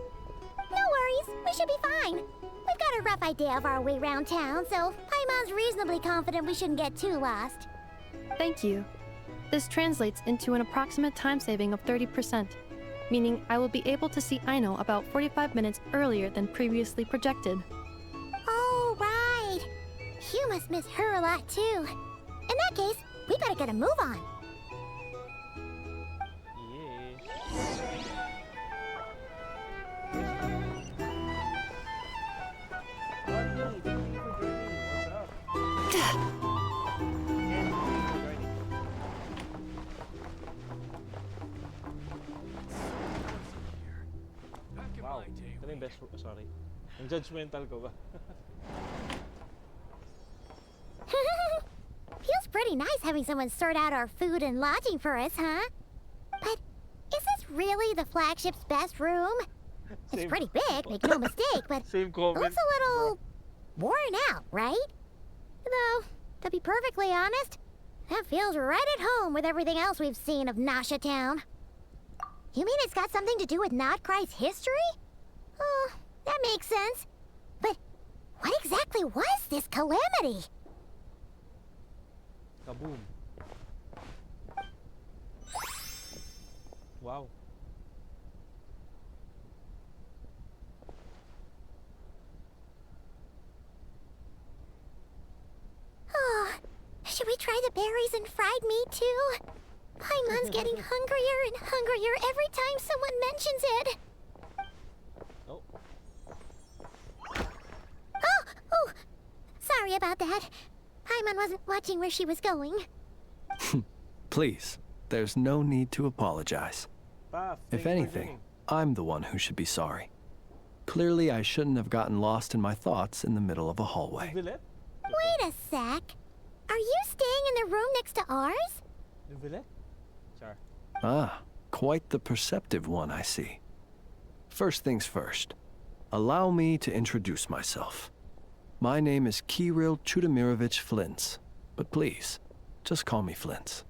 No worries, we should be fine. We've got a rough idea of our way around town, so Paimon's reasonably confident we shouldn't get too lost. Thank you. This translates into an approximate time saving of 30%, meaning I will be able to see Aino about 45 minutes earlier than previously projected. Oh, right. You must miss her a lot, too. In that case, we better get a move on. Yeah. Wow, ito na yung best, sorry. Ang judgmental ko ba? Feels pretty nice having someone sort out our food and lodging for us, huh? But is this really the flagship's best room? It's pretty big, make no mistake, but Same it comment. looks a little worn out, right? Though, to be perfectly honest, that feels right at home with everything else we've seen of Nasha Town. You mean it's got something to do with Nod-Krai's history? Oh, that makes sense. But what exactly was this calamity? Kaboom. Wow. Oh, should we try the berries and fried meat too? Paimon's getting hungrier and hungrier every time someone mentions it. Oh. Oh, sorry about that. Paimon wasn't watching where she was going. Please, there's no need to apologize. Paf, If thank you for anything, joining. I'm the one who should be sorry. Clearly, I shouldn't have gotten lost in my thoughts in the middle of a hallway. Villette? Wait a sec. Are you staying in the room next to ours? Villette? Char. Ah, quite the perceptive one, I see. First things first, allow me to introduce myself. My name is Kirill Chudamirovich Flintz, but please, just call me Flintz.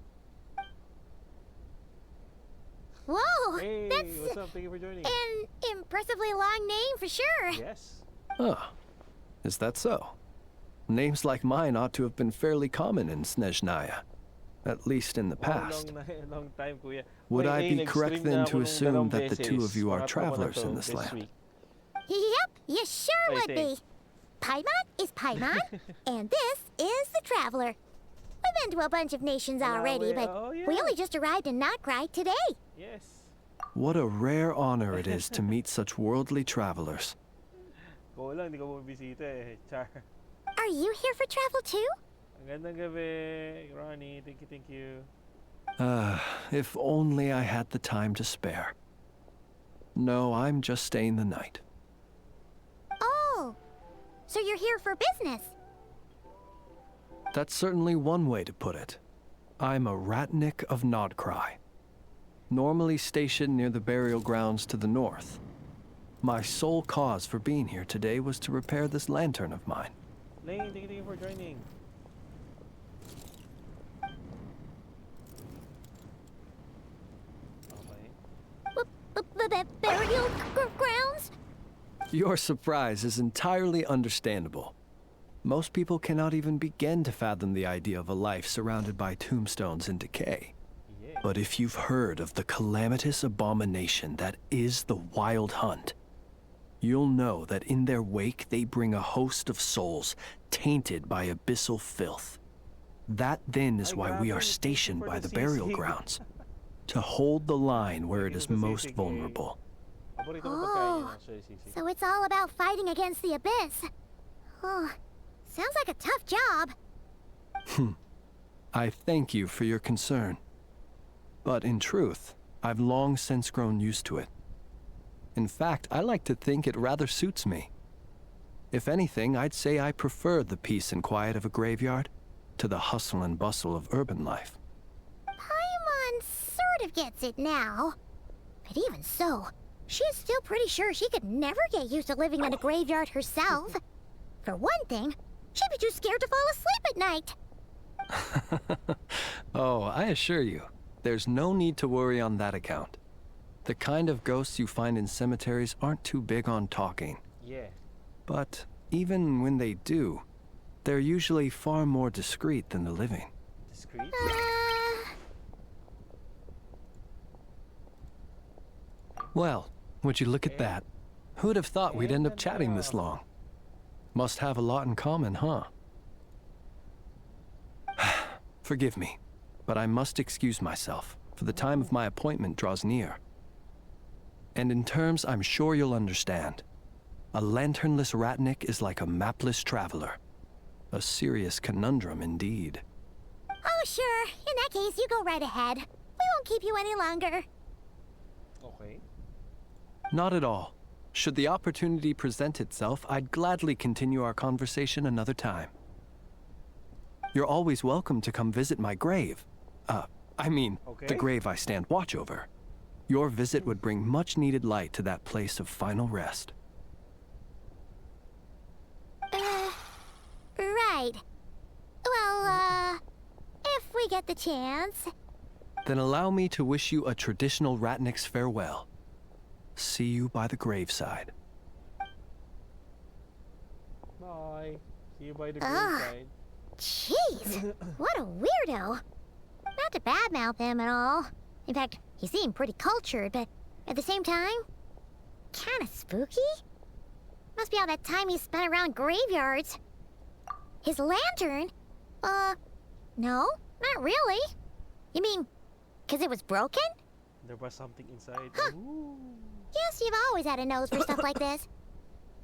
Whoa, Hey, that's what's up? Thank you for joining. an impressively long name for sure. Yes. Ah, is that so? Names like mine ought to have been fairly common in Snezhnaya, at least in the past. Long time, kuya. Would May I be nag-stream correct na then ako to nung assume dalawang that the two beses. of you are Pangatlo ko na travelers to in this this land? week. Yep, you sure I would be. think. Paimon is Paimon, and this is the Traveler. We've been to a bunch of nations already, but Oh, we yeah. only just arrived in Nod-Krai today. Yes. What a rare honor it is to meet such worldly travelers. Ko lang, di ko bumibisita eh. Char. Are you here for travel too? Ang gandang gabi, Ronnie. Thank you, thank you. If only I had the time to spare. No, I'm just staying the night. Oh, so you're here for business? That's certainly one way to put it. I'm a Ratnik of Nod-Krai, normally stationed near the burial grounds to the north. My sole cause for being here today was to repair this lantern of mine. Lane, thank you for joining. Okay. Burial grounds? Your surprise is entirely understandable. Most people cannot even begin to fathom the idea of a life surrounded by tombstones and decay. Yeah. But if you've heard of the calamitous abomination that is the Wild Hunt, you'll know that in their wake they bring a host of souls tainted by abyssal filth. That then is Ay, why we grabe. are Thank you stationed for by the the burial sisig. grounds, to hold the line where it Thank is you for the most sisig, eh. vulnerable. Paborito kong Oh. pagkain yun, actually, sisig. So it's all about fighting against the abyss. Oh, sounds like a tough job. I thank you for your concern. But in truth, I've long since grown used to it. In fact, I like to think it rather suits me. If anything, I'd say I prefer the peace and quiet of a graveyard to the hustle and bustle of urban life. Paimon sort of gets it now. But even so, she is still pretty sure she could never get used to living in a graveyard herself. For one thing, she'd be too scared to fall asleep at night. Oh, I assure you, there's no need to worry on that account. The kind of ghosts you find in cemeteries aren't too big on talking. Yeah. But even when they do, they're usually far more discreet than the living. Discreet? Well, would you look at that? Who'd have thought we'd end up chatting this long? Must have a lot in common, huh? Forgive me, but I must excuse myself, for the time of my appointment draws near. And in terms I'm sure you'll understand, a lanternless Ratnik is like a mapless traveler. A serious conundrum indeed. Oh, sure. In that case, you go right ahead. We won't keep you any longer. Okay. Not at all. Should the opportunity present itself, I'd gladly continue our conversation another time. You're always welcome to come visit my grave. The grave I stand watch over. Your visit would bring much-needed light to that place of final rest. Right. Well, if we get the chance. Then allow me to wish you a traditional Ratnik's farewell. See you by the graveside. Bye. See you by the graveside. Jeez, what a weirdo. Not to badmouth him at all. In fact, he seemed pretty cultured, but at the same time, kinda spooky? Must be all that time he spent around graveyards. His lantern? No, not really. You mean, 'cause it was broken? There was something inside. Huh. Yes, you've always had a nose for stuff like this.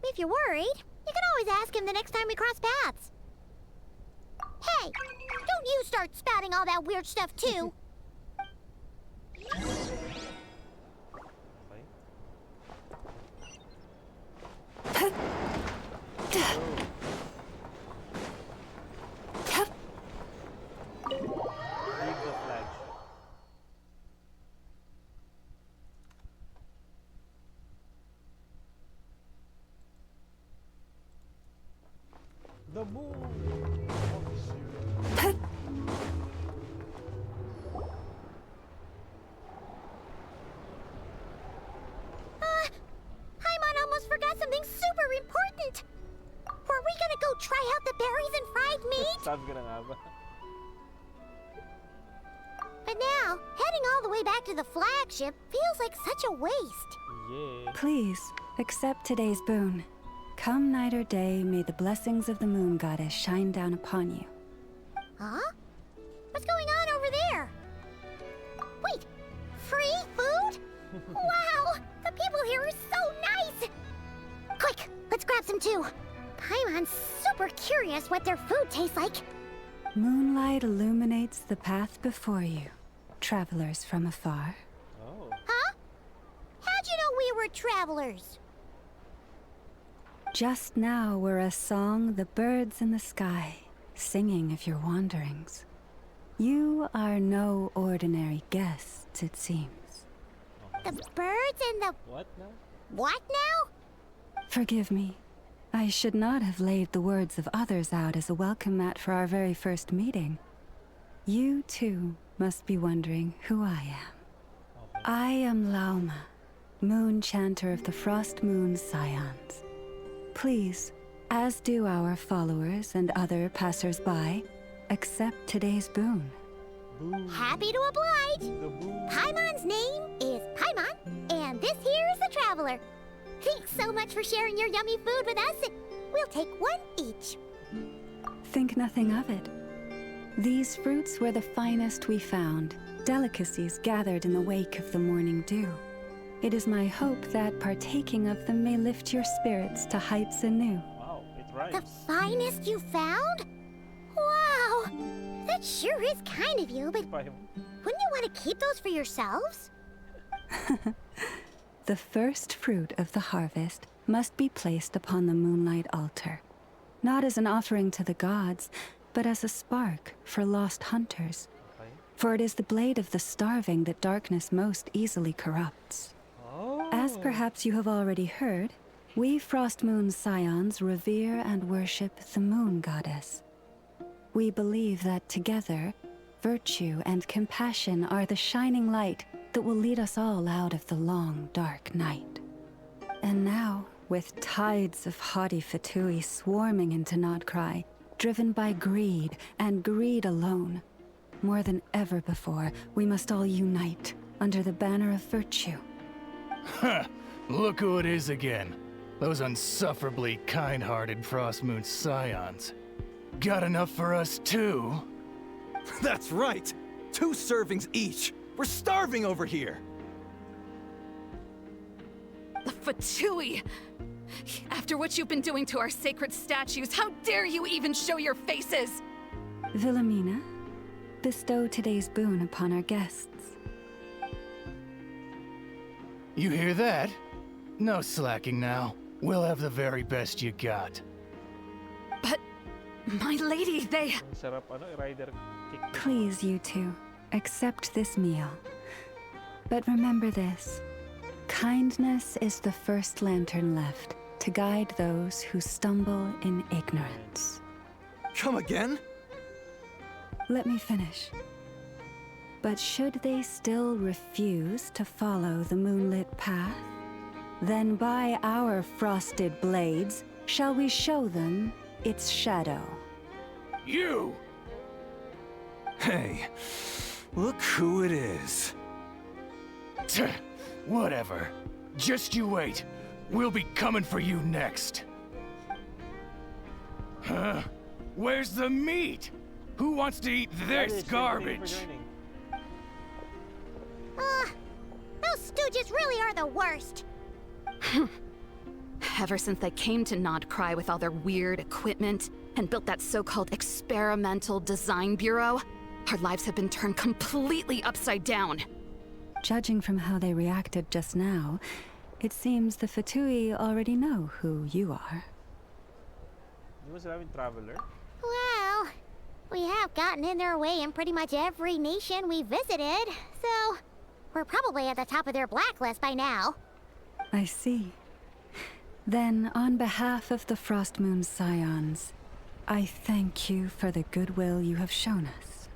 If you're worried, you can always ask him the next time we cross paths. Hey, don't you start spouting all that weird stuff too. Leave the flag. The moon. Paimon almost forgot something super important. Were we gonna go try out the berries and fried meat? Sabi ko na nga ba? But now, heading all the way back to the flagship feels like such a waste. Yeah. Please, accept today's boon. Come night or day, may the blessings of the moon goddess shine down upon you. Huh? What's going on over there? Wait, free food? Wow, the people here are so nice! Quick, let's grab some too. Paimon's super curious what their food tastes like. Moonlight illuminates the path before you, travelers from afar. Oh. Huh? How'd you know we were travelers? Just now were a song the birds in the sky, singing of your wanderings. You are no ordinary guests, it seems. The birds and the... What now? What now? Forgive me. I should not have laid the words of others out as a welcome mat for our very first meeting. You, too, must be wondering who I am. Okay. I am Lauma, moon chanter of the Frost Moon's Scions. Please, as do our followers and other passers-by, accept today's boon. Boom. Happy to oblige. The boom. Paimon's name is Paimon, and this here is the Traveler. Thanks so much for sharing your yummy food with us. We'll take one each. Think nothing of it. These fruits were the finest we found, delicacies gathered in the wake of the morning dew. It is my hope that partaking of them may lift your spirits to heights anew. Wow, it rhymes. The finest you found? Wow! That sure is kind of you, but wouldn't you want to keep those for yourselves? The first fruit of the harvest must be placed upon the moonlight altar, not as an offering to the gods, but as a spark for lost hunters. Okay. For it is the blade of the starving that darkness most easily corrupts. Oh. As perhaps you have already heard, we Frost Moon's Scions revere and worship the moon goddess. We believe that together, virtue and compassion are the shining light that will lead us all out of the long, dark night. And now, with tides of haughty Fatui swarming into Nod-Krai, driven by greed, and greed alone, more than ever before, we must all unite under the banner of virtue. Ha! Look who it is again. Those unsufferably kind-hearted Frost Moon Scions. Got enough for us too? That's right! 2 servings each! We're starving over here! The Fatui! After what you've been doing to our sacred statues, how dare you even show your faces? Wilhelmina, bestow today's boon upon our guests. You hear that? No slacking now. We'll have the very best you got. But, my lady, they... Ang sarap, rider kick. Please, you two, accept this meal. But remember this. Kindness is the first lantern left to guide those who stumble in ignorance. Come again? Let me finish. But should they still refuse to follow the moonlit path, then by our frosted blades shall we show them its shadow. You! Hey, look who it is. Whatever. Just you wait. We'll be coming for you next. Huh? Where's the meat? Who wants to eat this garbage? Those stooges really are the worst. Ever since they came to Nod-Krai with all their weird equipment and built that so-called experimental design bureau, our lives have been turned completely upside down. Judging from how they reacted just now, it seems the Fatui already know who you are. Di ba sinabing traveler? Well, we have gotten in their way in pretty much every nation we visited, so we're probably at the top of their blacklist by now. I see. Then, on behalf of the Frost Moon Scions, I thank you for the goodwill you have shown us.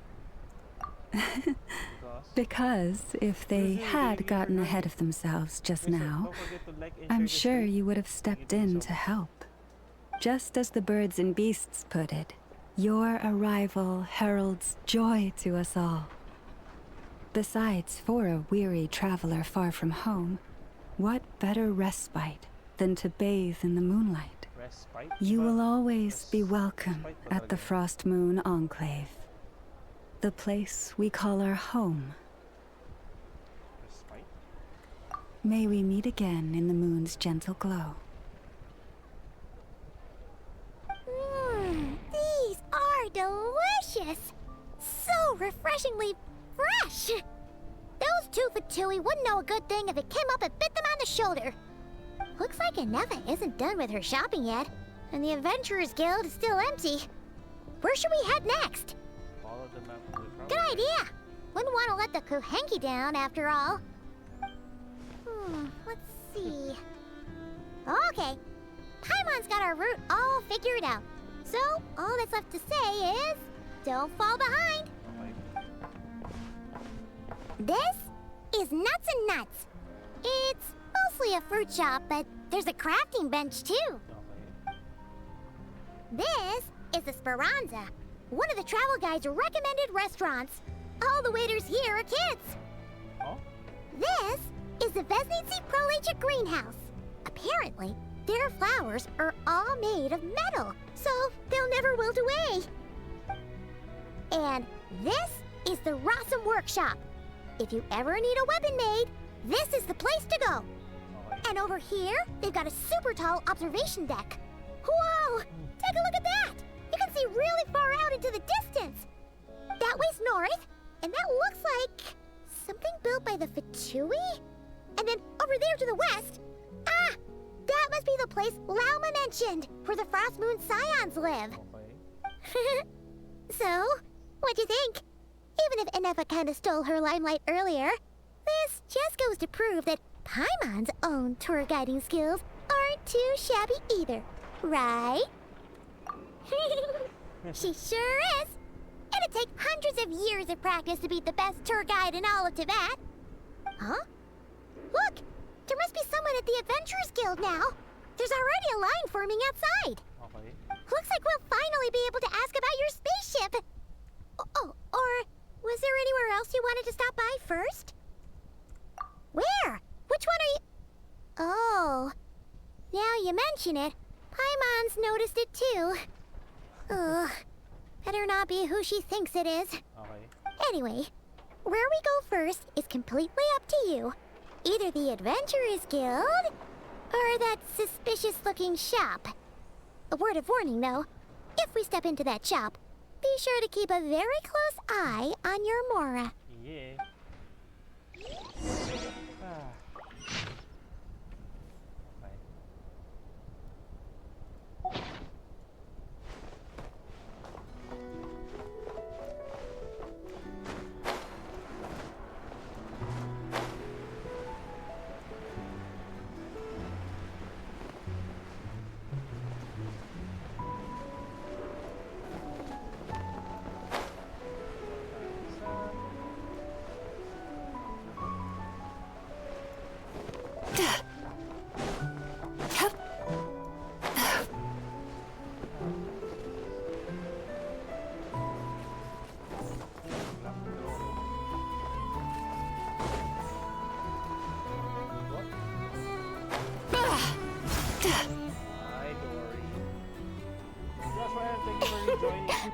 Because if they had gotten ahead of themselves just now, I'm sure you would have stepped in to help. Just as the birds and beasts put it, your arrival heralds joy to us all. Besides, for a weary traveler far from home, what better respite than to bathe in the moonlight? You will always be welcome at the Frost Moon Enclave, the place we call our home. May we meet again in the moon's gentle glow. These are delicious! So refreshingly fresh! Those two Fatui wouldn't know a good thing if it came up and bit them on the shoulder. Looks like Anefa isn't done with her shopping yet, and the Adventurers Guild is still empty. Where should we head next? Follow the map to the Good idea! Wouldn't want to let the Kuhenki down, after all. Let's see. Okay, Paimon's got our route all figured out. So, all that's left to say is, don't fall behind. This is Nuts and Nuts. It's mostly a fruit shop, but there's a crafting bench too. This is the Speranza, one of the travel guide's recommended restaurants. All the waiters here are kids. This is the Vesnitsi Prolegic Greenhouse. Apparently, their flowers are all made of metal, so they'll never wilt away. And this is the Rossum Workshop. If you ever need a weapon made, this is the place to go. And over here, they've got a super tall observation deck. Whoa! Take a look at that! You can see really far out into the distance. That way's north, and that looks like something built by the Fatui? And then over there to the west, that must be the place Lauma mentioned, where the Frost Moon Scions live. So, what'd you think? Even if Anefa kinda stole her limelight earlier, this just goes to prove that Paimon's own tour guiding skills aren't too shabby either, right? She sure is! It'd take hundreds of years of practice to be the best tour guide in all of Tibet. Huh? Look! There must be someone at the Adventurers Guild now. There's already a line forming outside. Looks like we'll finally be able to ask about your spaceship. Oh, or was there anywhere else you wanted to stop by first? Where? Which one are you... Oh, now you mention it, Paimon's noticed it too. Ugh, better not be who she thinks it is. Anyway, where we go first is completely up to you. Either the Adventurers Guild, Or that suspicious-looking shop. A word of warning, though. If we step into that shop, be sure to keep a very close eye on your Mora. Yeah. Ah. Okay.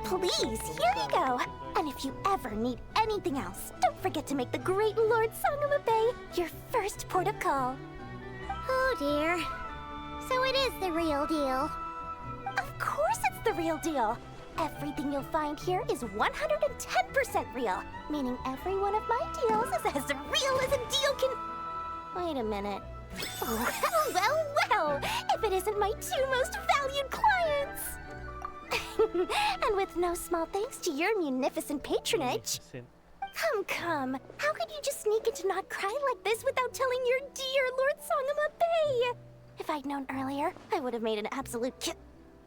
Please, here you go. And if you ever need anything else, don't forget to make the great Lord Sangama Bay your first port of call. Oh dear. So it is the real deal. Of course it's the real deal. Everything you'll find here is 110% real, meaning every one of my deals is as real as a deal can... Wait a minute. Well, if it isn't my two most valued clients! And with no small thanks to your munificent patronage. Come. How could you just sneak into Nod-Krai like this without telling your dear Lord Sangama Bay? If I'd known earlier, I would have made an absolute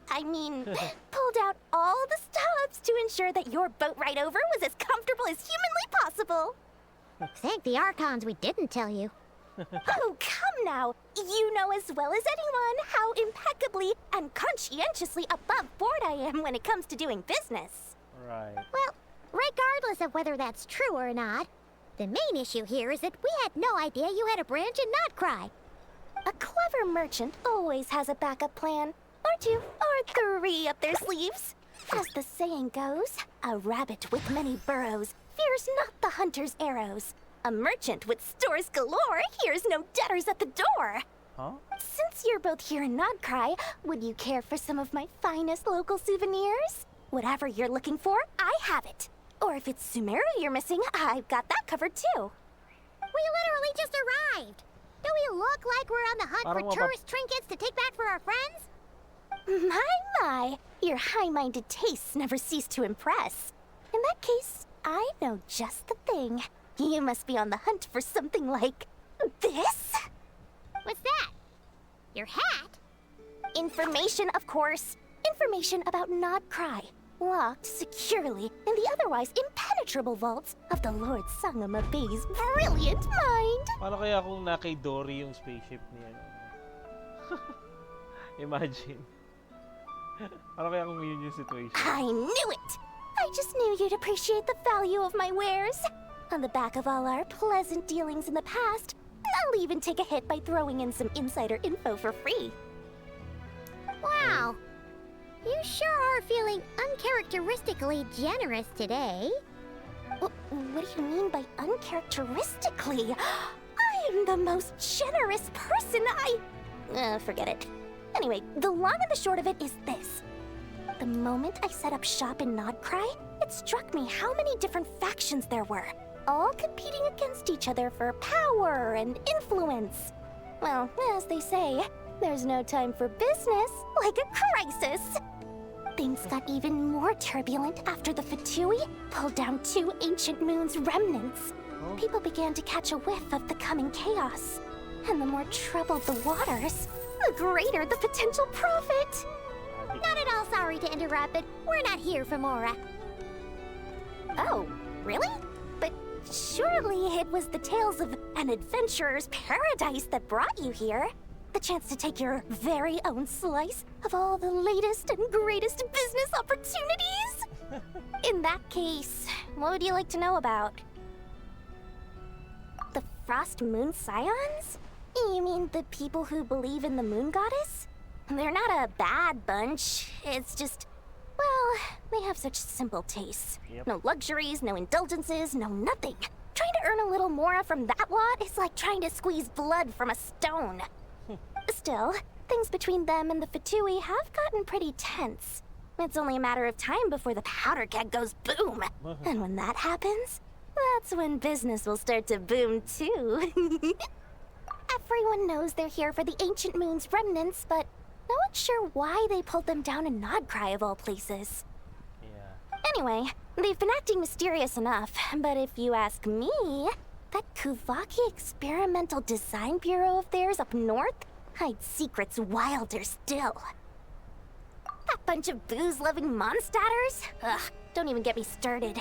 pulled out all the stops to ensure that your boat ride over was as comfortable as humanly possible. Thank the Archons we didn't tell you. Oh, come now. You know as well as anyone how impeccably and conscientiously above board I am when it comes to doing business. Right. Well, regardless of whether that's true or not, the main issue here is that we had no idea you had a branch in Nod-Krai. A clever merchant always has a backup plan, or two, or three up their sleeves. As the saying goes, a rabbit with many burrows fears not the hunter's arrows. A merchant with stores galore hears no debtors at the door. Huh? Since you're both here in Nod-Krai, would you care for some of my finest local souvenirs? Whatever you're looking for, I have it. Or if it's Sumeru you're missing, I've got that covered too. We literally just arrived. Do we look like we're on the hunt for tourist trinkets to take back for our friends? My, your high-minded tastes never cease to impress. In that case, I know just the thing. You must be on the hunt for something like this? What's that? Your hat? Information, of course. Information about Nod-Krai, locked securely in the otherwise impenetrable vaults of the Lord Sangama Bay's brilliant mind. Paano kaya kung na kay Dory yung spaceship niya? Imagine. Paano kaya kung yun yung situation? I knew it! I just knew you'd appreciate the value of my wares. On the back of all our pleasant dealings in the past, I'll even take a hit by throwing in some insider info for free. Wow. You sure are feeling uncharacteristically generous today. What do you mean by uncharacteristically? I am the most generous person forget it. Anyway, the long and the short of it is this. The moment I set up shop in Nod-Krai, it struck me how many different factions there were, all competing against each other for power and influence. Well, as they say, there's no time for business like a crisis. Things got even more turbulent after the Fatui pulled down 2 ancient moon's remnants. People began to catch a whiff of the coming chaos. And the more troubled the waters, the greater the potential profit. Not at all sorry to interrupt, but we're not here for Mora. Oh, really? But surely it was the tales of an adventurer's paradise that brought you here. The chance to take your very own slice of all the latest and greatest business opportunities? In that case, what would you like to know about? The Frost Moon Scions? You mean the people who believe in the moon goddess? They're not a bad bunch. It's just, well, they have such simple tastes. Yep. No luxuries, no indulgences, no nothing. Trying to earn a little more from that lot is like trying to squeeze blood from a stone. Still, things between them and the Fatui have gotten pretty tense. It's only a matter of time before the powder keg goes boom. And when that happens, that's when business will start to boom too. Everyone knows they're here for the Ancient Moon's remnants, but no one's sure why they pulled them down in Nod-Krai of all places. Yeah. Anyway, they've been acting mysterious enough, but if you ask me, that Kuvaki Experimental Design Bureau of theirs up north hides secrets wilder still. That bunch of booze-loving monstaters? Ugh, don't even get me started.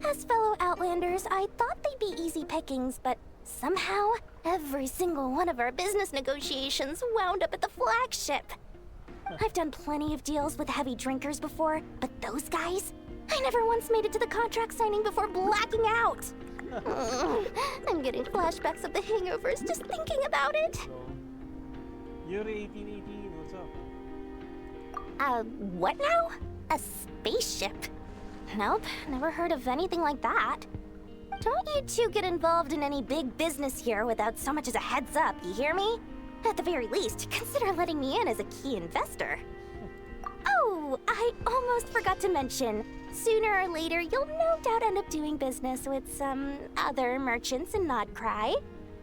As fellow Outlanders, I thought they'd be easy pickings, but somehow, every single one of our business negotiations wound up at the flagship. I've done plenty of deals with heavy drinkers before, but those guys? I never once made it to the contract signing before blacking out. I'm getting flashbacks of the hangovers just thinking about it. Yuri 1818, what's up? What now? A spaceship? Nope, never heard of anything like that. Don't you two get involved in any big business here without so much as a heads up, you hear me? At the very least, consider letting me in as a key investor. Oh, I almost forgot to mention. Sooner or later, you'll no doubt end up doing business with some other merchants in Nod-Krai.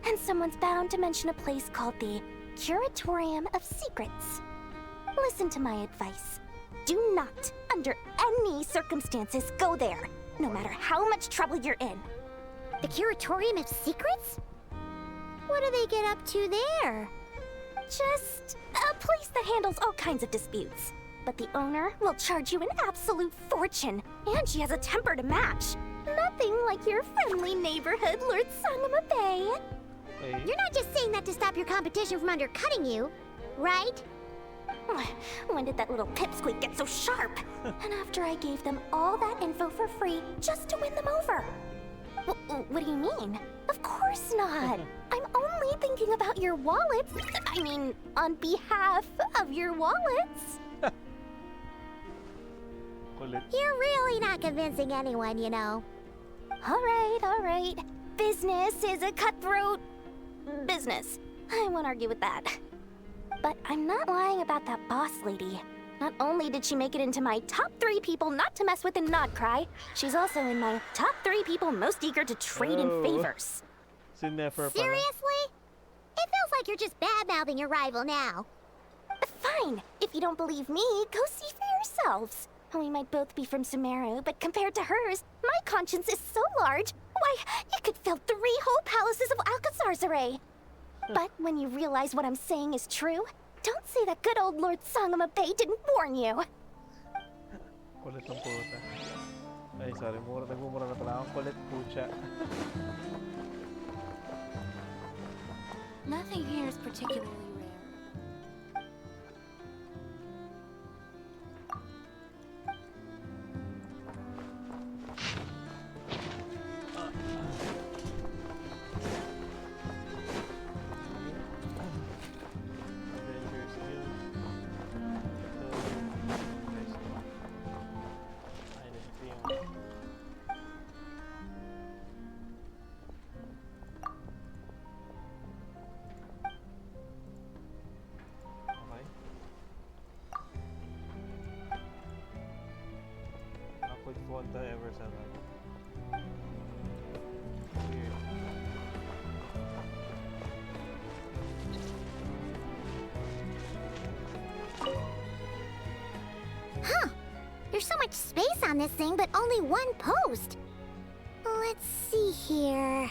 And someone's bound to mention a place called the Curatorium of Secrets. Listen to my advice. Do not, under any circumstances, go there, no matter how much trouble you're in. The Curatorium of Secrets? What do they get up to there? Just a place that handles all kinds of disputes. But the owner will charge you an absolute fortune, and she has a temper to match. Nothing like your friendly neighborhood, Lord Sangama Bay. Hey. You're not just saying that to stop your competition from undercutting you, right? When did that little pipsqueak get so sharp? And after I gave them all that info for free just to win them over. What do you mean? Of course not. I'm only thinking about your wallets. I mean, on behalf of your wallets. You're really not convincing anyone, you know. All right. Business is a cutthroat business. I won't argue with that. But I'm not lying about that boss lady. Not only did she make it into my top 3 people not to mess with in Nod-Krai, she's also in my top 3 people most eager to trade in favors. Seriously? It feels like you're just bad-mouthing your rival now. Fine. If you don't believe me, go see for yourselves. We might both be from Sumeru, but compared to hers, my conscience is so large, why, it could fill 3 whole palaces of Alcazar's. But when you realize what I'm saying is true, don't say that good old Lord Sangama Bay didn't warn you. Kulit ng puta. Ay, sorry. Nagmumura na pala akong kulit pucha. Nothing here is particularly rare. Fonta ever said that. Weird. Huh. There's so much space on this thing, but only 1 post. Let's see here.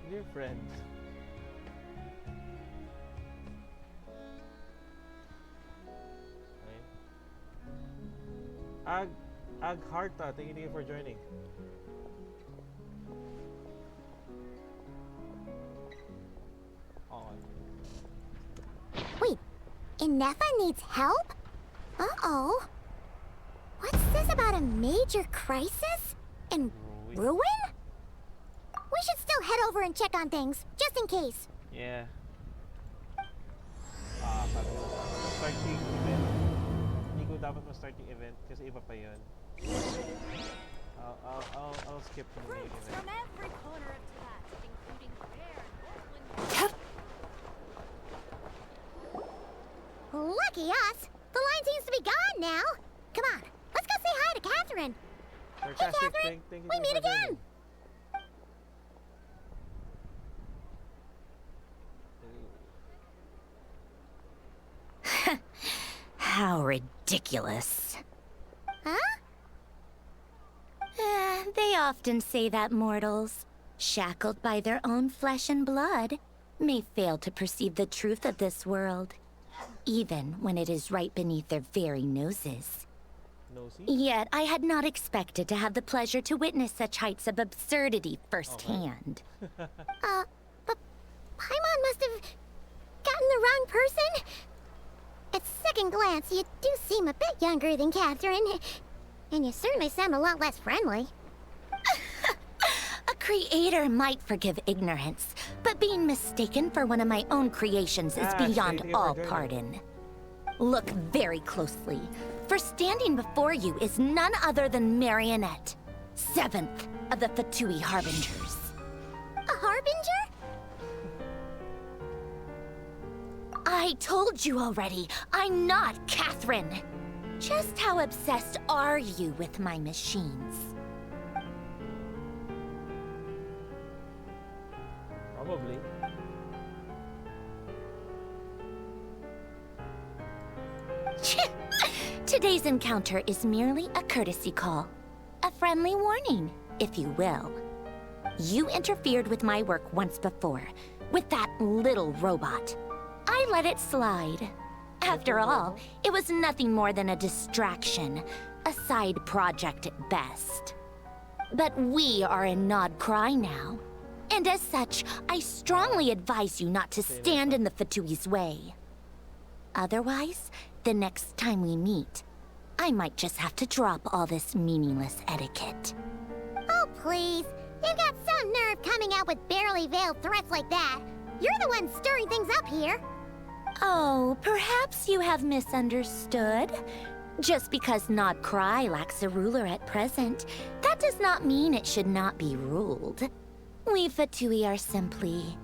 Dear friend. Ag Harta, thank you for joining. Wait, Inefa needs help? Uh-oh. What's this about a major crisis? In ruin? We should still head over and check on things, just in case. Yeah. Sabi ko, start yung event. Hindi ko dapat ma-start yung event kasi iba pa yun. I'll skip the main event. From every corner of Talat, including rare Lucky us. The line seems to be gone now. Come on, let's go say hi to Catherine. Hey, Catherine, we meet again. How ridiculous. Huh? They often say that mortals, shackled by their own flesh and blood, may fail to perceive the truth of this world, even when it is right beneath their very noses. Yet I had not expected to have the pleasure to witness such heights of absurdity firsthand. But Paimon must have gotten the wrong person. At second glance, you do seem a bit younger than Catherine. And you certainly sound a lot less friendly. A creator might forgive ignorance, but being mistaken for one of my own creations is beyond all pardon. Look very closely, for standing before you is none other than Marionette, 7th of the Fatui Harbingers. A Harbinger? I told you already, I'm not Catherine. Just how obsessed are you with my machines? Probably. Today's encounter is merely a courtesy call. A friendly warning, if you will. You interfered with my work once before, with that little robot. I let it slide. After all, it was nothing more than a distraction, a side project at best. But we are in Nod-Krai now, and as such, I strongly advise you not to stand in the Fatui's way. Otherwise, the next time we meet, I might just have to drop all this meaningless etiquette. Oh, please. You've got some nerve coming out with barely veiled threats like that. You're the one stirring things up here. Oh, perhaps you have misunderstood. Just because Nod-Krai lacks a ruler at present, that does not mean it should not be ruled. We Fatui are simply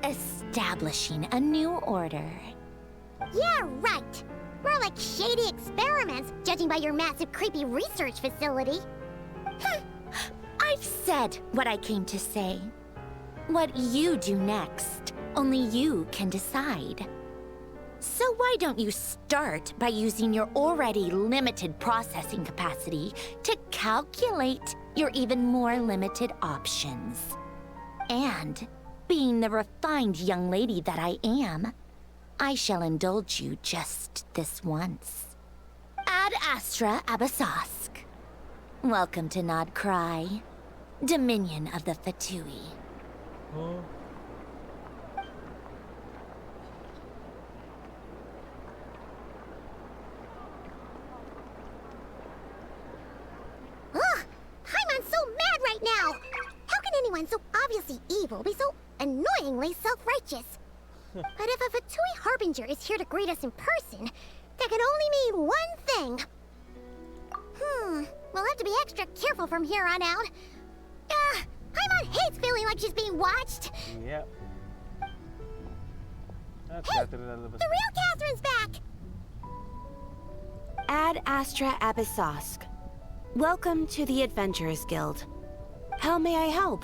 establishing a new order. Yeah, right. More like shady experiments, judging by your massive, creepy research facility. I've said what I came to say. What you do next, only you can decide. So why don't you start by using your already limited processing capacity to calculate your even more limited options? And, being the refined young lady that I am, I shall indulge you just this once. Ad Astra Abasask. Welcome to Nod-Krai, Dominion of the Fatui. Oh. Ugh! Paimon's so mad right now! How can anyone so obviously evil be so annoyingly self-righteous? But if a Fatui Harbinger is here to greet us in person, that can only mean one thing. We'll have to be extra careful from here on out. Paimon hates feeling like she's being watched. Yep. Hey, the real Catherine's back! Ad Astra Abyssosque. Welcome to the Adventurers Guild. How may I help?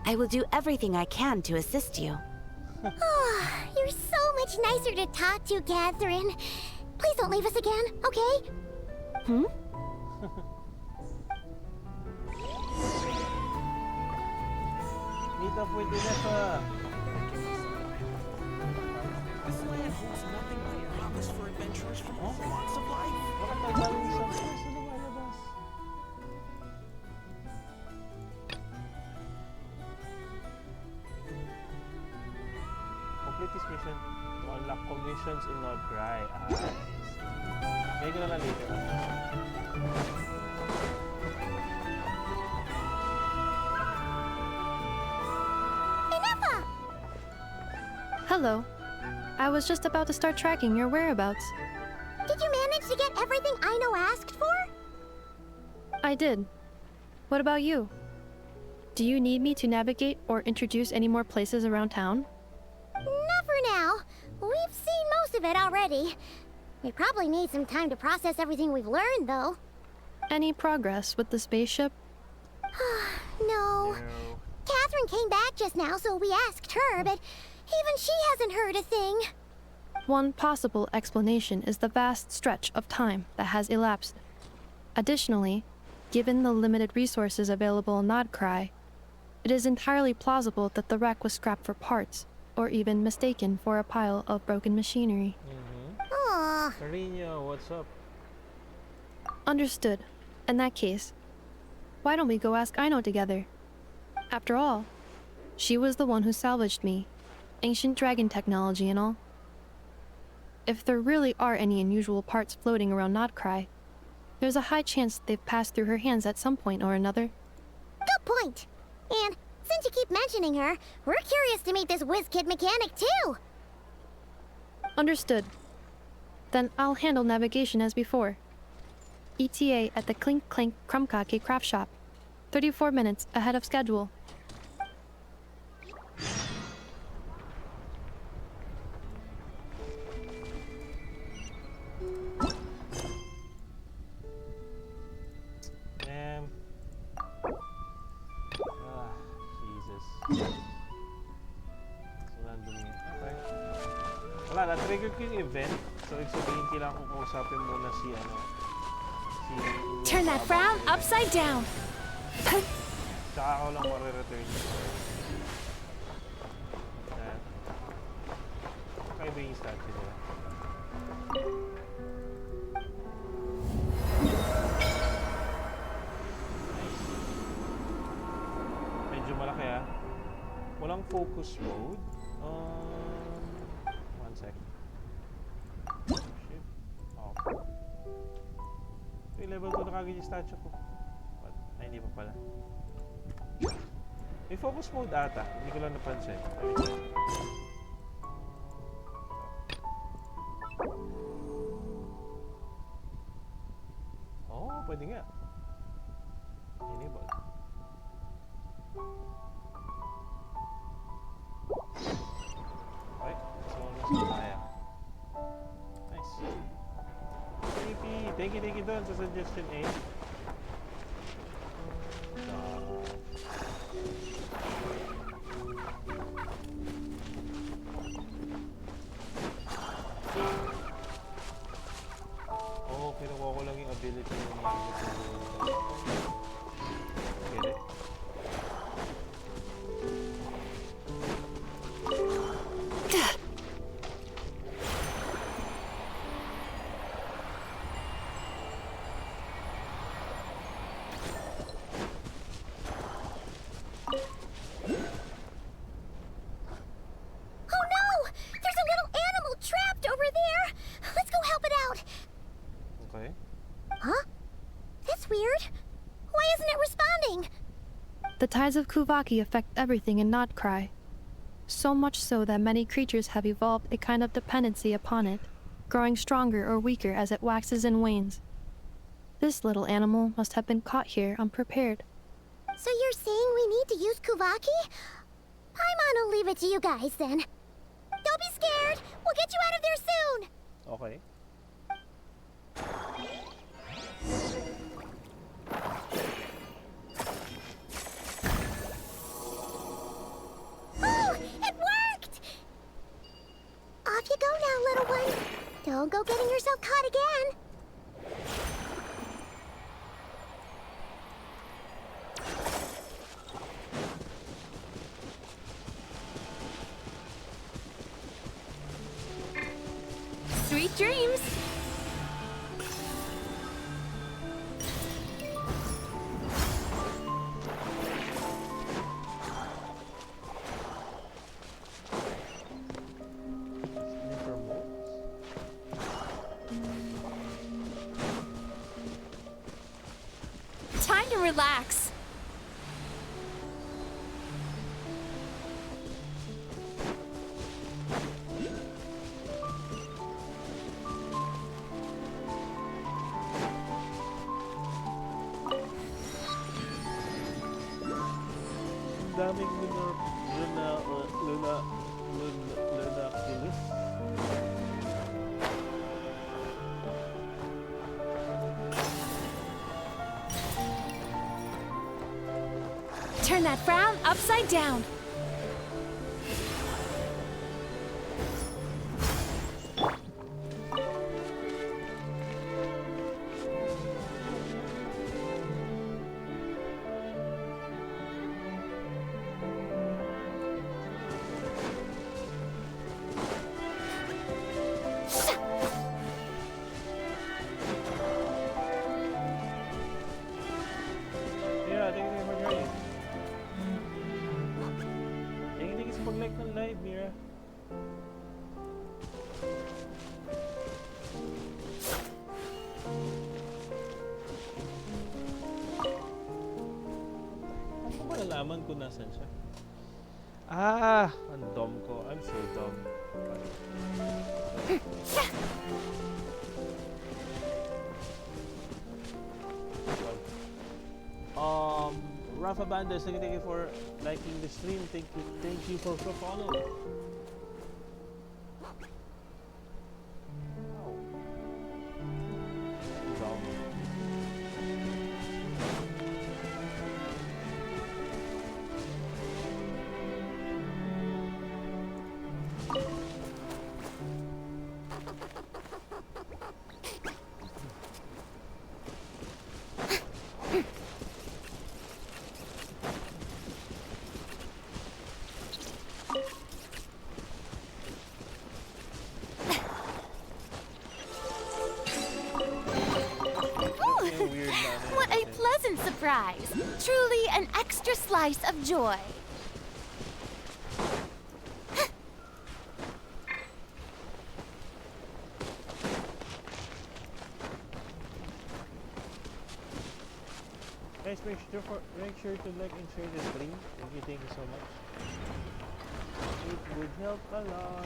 I will do everything I can to assist you. Oh, you're so much nicer to talk to, Catherine. Please don't leave us again, okay? Meet up with Inefa. This land holds nothing but promise for adventurers from all walks of life. Bakit nagaling sa place na lumalabas? Complete this mission to unlock conditions in Nod-Krai. May ko na lang later. Hello. I was just about to start tracking your whereabouts. Did you manage to get everything Aino asked for? I did. What about you? Do you need me to navigate or introduce any more places around town? Not for now. We've seen most of it already. We probably need some time to process everything we've learned, though. Any progress with the spaceship? No. Catherine came back just now, so we asked her, but even she hasn't heard a thing. One possible explanation is the vast stretch of time that has elapsed. Additionally, given the limited resources available in Nod-Krai, it is entirely plausible that the wreck was scrapped for parts, or even mistaken for a pile of broken machinery. Aww. Carino, what's up? Understood. In that case, why don't we go ask Aino together? After all, she was the one who salvaged me. Ancient dragon technology and all. If there really are any unusual parts floating around Nod-Krai, there's a high chance they've passed through her hands at some point or another. Good point. And since you keep mentioning her, we're curious to meet this whiz-kid mechanic too. Understood. Then I'll handle navigation as before. ETA at the Clink Clank Krumkake craft shop. 34 minutes ahead of schedule. Jesus. So, nandun yun. Okay. Wala, na-trigger ko yung event. So, ibig sabihin, kailangan kong kausapin muna si, Turn that frown upside down. Tsaka ako lang marireturn. Kakaiba yung statue nila. Medyo malaki ah. Walang focus mode. One sec. Shift. Off. Okay, level 2 na kagad yung statue ko. But, ay, hindi pa pala. May focus mode ata. Hindi ko lang napansin. Oh, pwede nga. Enable. Okay, so almost na tayo. Nice. Thank you doon sa suggestion A. Oh, kinukuha ko lang yung ability ng magnet. Get it? The tides of Kuvaki affect everything in Nod-Krai. So much so that many creatures have evolved a kind of dependency upon it, growing stronger or weaker as it waxes and wanes. This little animal must have been caught here unprepared. So you're saying we need to use Kuvaki? Paimon will leave it to you guys then. Don't be scared! We'll get you out of there soon! Okay. Oh! It worked! Off you go now, little one. Don't go getting yourself caught again. Sweet dreams! Time to relax. Daming lunaculus. Turn that frown upside down. Yeah, thank you for joining. Thank you sa pag-like ng live, Mira. Ano ba nalaman ko nasan siya? Ah, ang dumb ko. I'm so dumb. Rafa Bandes, thank you for liking the stream. Thank you for follow. What a pleasant surprise! Truly an extra slice of joy. Guys, make sure to like and share the stream. Thank you so much. It would help a lot.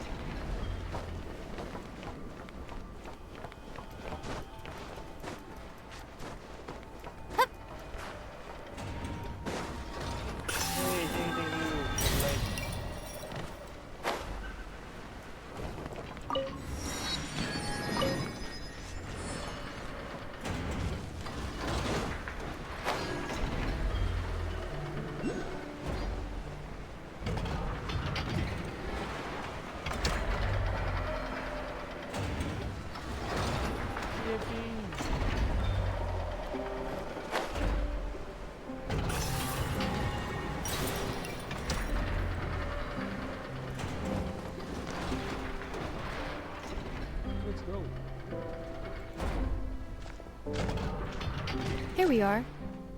Here we are.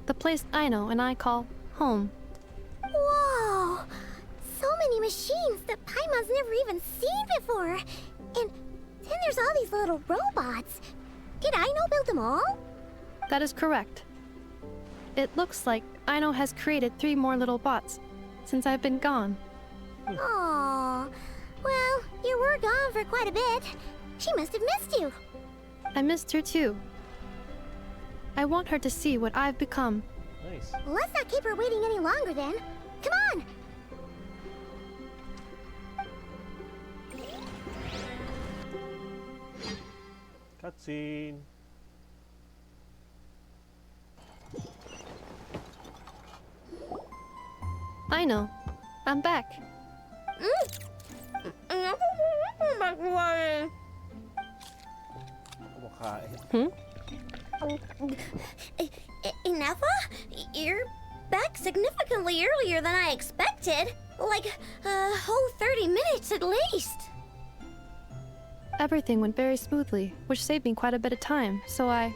The place Aino and I call home. Whoa! So many machines that Paimon's never even seen before. And then there's all these little robots. Did Aino build them all? That is correct. It looks like Aino has created 3 more little bots since I've been gone. Aww. Well, you were gone for quite a bit. She must have missed you. I missed her too. I want her to see what I've become. Nice. Let's not keep her waiting any longer then. Come on! Cutscene. Aino, I'm back. Hmm? Ineffa? You're back significantly earlier than I expected. Like, a whole 30 minutes at least. Everything went very smoothly, which saved me quite a bit of time, so I...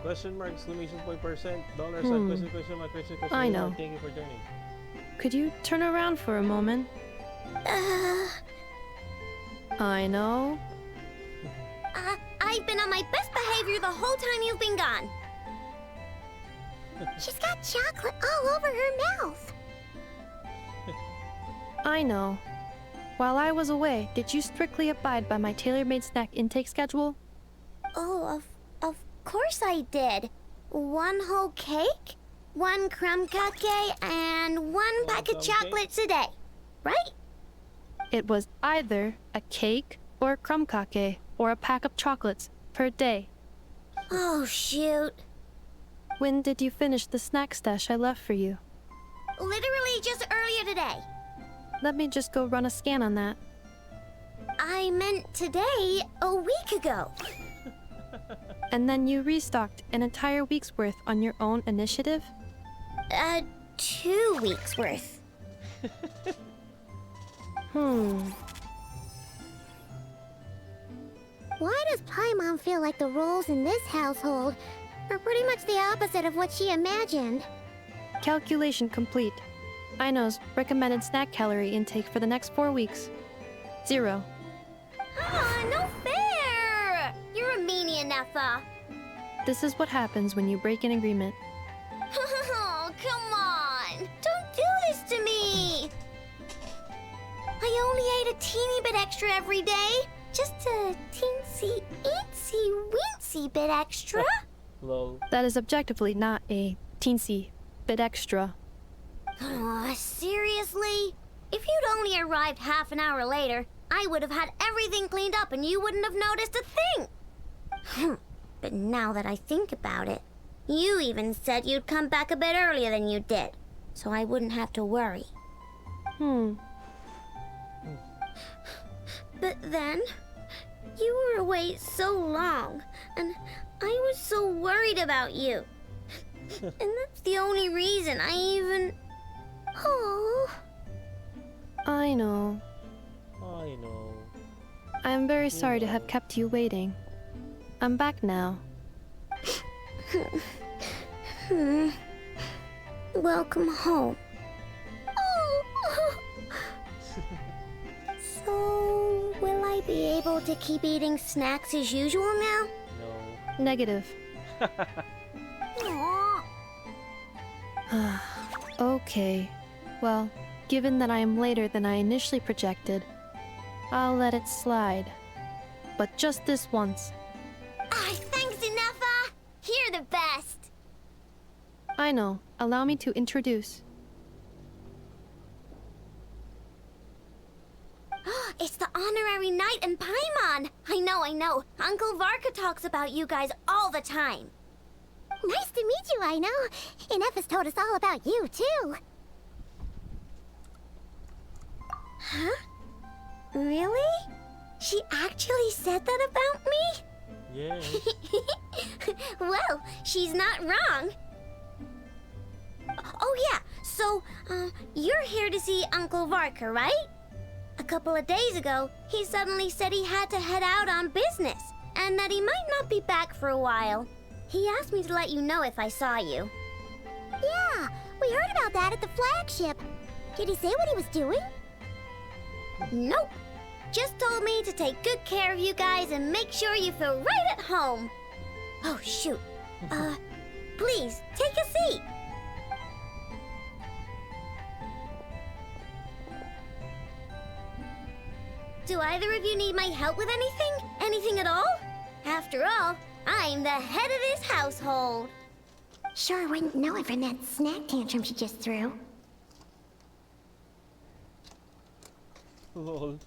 Question mark, exclamation point %, dollar sign, question mark, question I know. mark. Thank you for joining. Could you turn around for a moment? I know. I've been on my best behavior the whole time you've been gone. She's got chocolate all over her mouth. I know. While I was away, did you strictly abide by my tailor-made snack intake schedule? Oh, of course I did. 1 whole cake, 1 crumb cake, and 1 pack of chocolates a day, right? It was either a cake or a crumb cake or a pack of chocolates per day. Oh, shoot. When did you finish the snack stash I left for you? Literally just earlier today. Let me just go run a scan on that. I meant today, a week ago. And then you restocked an entire week's worth on your own initiative? 2 weeks worth. Why does Paimon feel like the roles in this household are pretty much the opposite of what she imagined? Calculation complete. Aino's recommended snack calorie intake for the next 4 weeks. 0. Ah, no fair! You're a meanie, Nefa. This is what happens when you break an agreement. Oh, come on! Don't do this to me! I only ate a teeny bit extra every day. Just a teensy, eensy, weensy bit extra. Lol. That is objectively not a teensy bit extra. Oh, seriously? If you'd only arrived half an hour later, I would have had everything cleaned up and you wouldn't have noticed a thing. But now that I think about it, you even said you'd come back a bit earlier than you did, so I wouldn't have to worry. But then, you were away so long, and I was so worried about you. And that's the only reason I even... Oh. I know. I know. I am very sorry to have kept you waiting. I'm back now. Welcome home. Oh. So, will I be able to keep eating snacks as usual now? No. Negative. Aw. Okay. Well, given that I am later than I initially projected, I'll let it slide. But just this once. Thanks, Nefa! You're the best! I know. Allow me to introduce. It's the honorary knight and Paimon! I know. Uncle Varka talks about you guys all the time. Nice to meet you, I know. And Nefa's told us all about you, too. Huh? Really? She actually said that about me? Yeah. Well, she's not wrong. Oh yeah, so, you're here to see Uncle Varka, right? A couple of days ago, he suddenly said he had to head out on business, and that he might not be back for a while. He asked me to let you know if I saw you. Yeah, we heard about that at the flagship. Did he say what he was doing? Nope. Just told me to take good care of you guys and make sure you feel right at home. Oh, shoot. Please, take a seat. Do either of you need my help with anything? Anything at all? After all, I'm the head of this household. Sure wouldn't know it from that snack tantrum she just threw. Lol.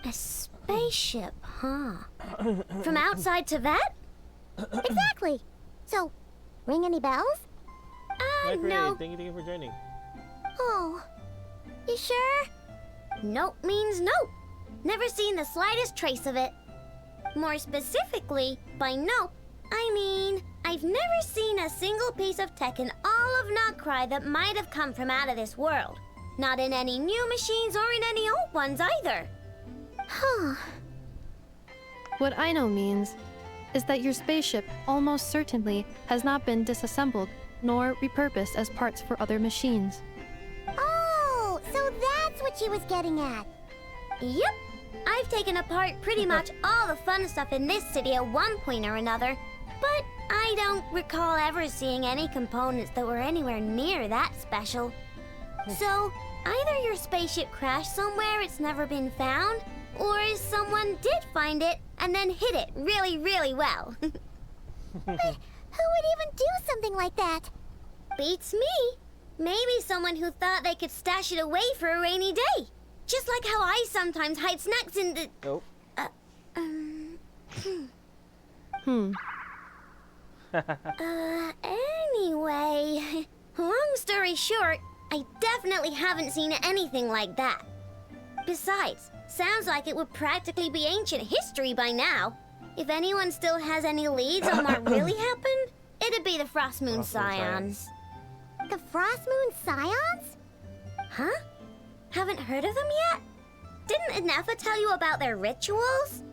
A spaceship, huh? From outside to that? Exactly. So, ring any bells? No. Thank you for joining. Oh, you sure? Nope means nope. Never seen the slightest trace of it. More specifically, by nope, I mean, I've never seen a single piece of tech in all of Nod-Krai that might have come from out of this world. Not in any new machines or in any old ones either. Huh. What I know means is that your spaceship almost certainly has not been disassembled nor repurposed as parts for other machines. Oh, so that's what she was getting at. Yep. I've taken apart pretty much all the fun stuff in this city at one point or another, but I don't recall ever seeing any components that were anywhere near that special. So, either your spaceship crashed somewhere it's never been found, or someone did find it and then hid it really, really well. But who would even do something like that? Beats me. Maybe someone who thought they could stash it away for a rainy day. Just like how I sometimes hide snacks in the... Nope. Anyway, long story short, I definitely haven't seen anything like that. Besides, sounds like it would practically be ancient history by now. If anyone still has any leads on what really happened, it'd be the Frost Moon Scions. The Frost Moon Scions? Huh? Haven't heard of them yet? Didn't Inefa tell you about their rituals?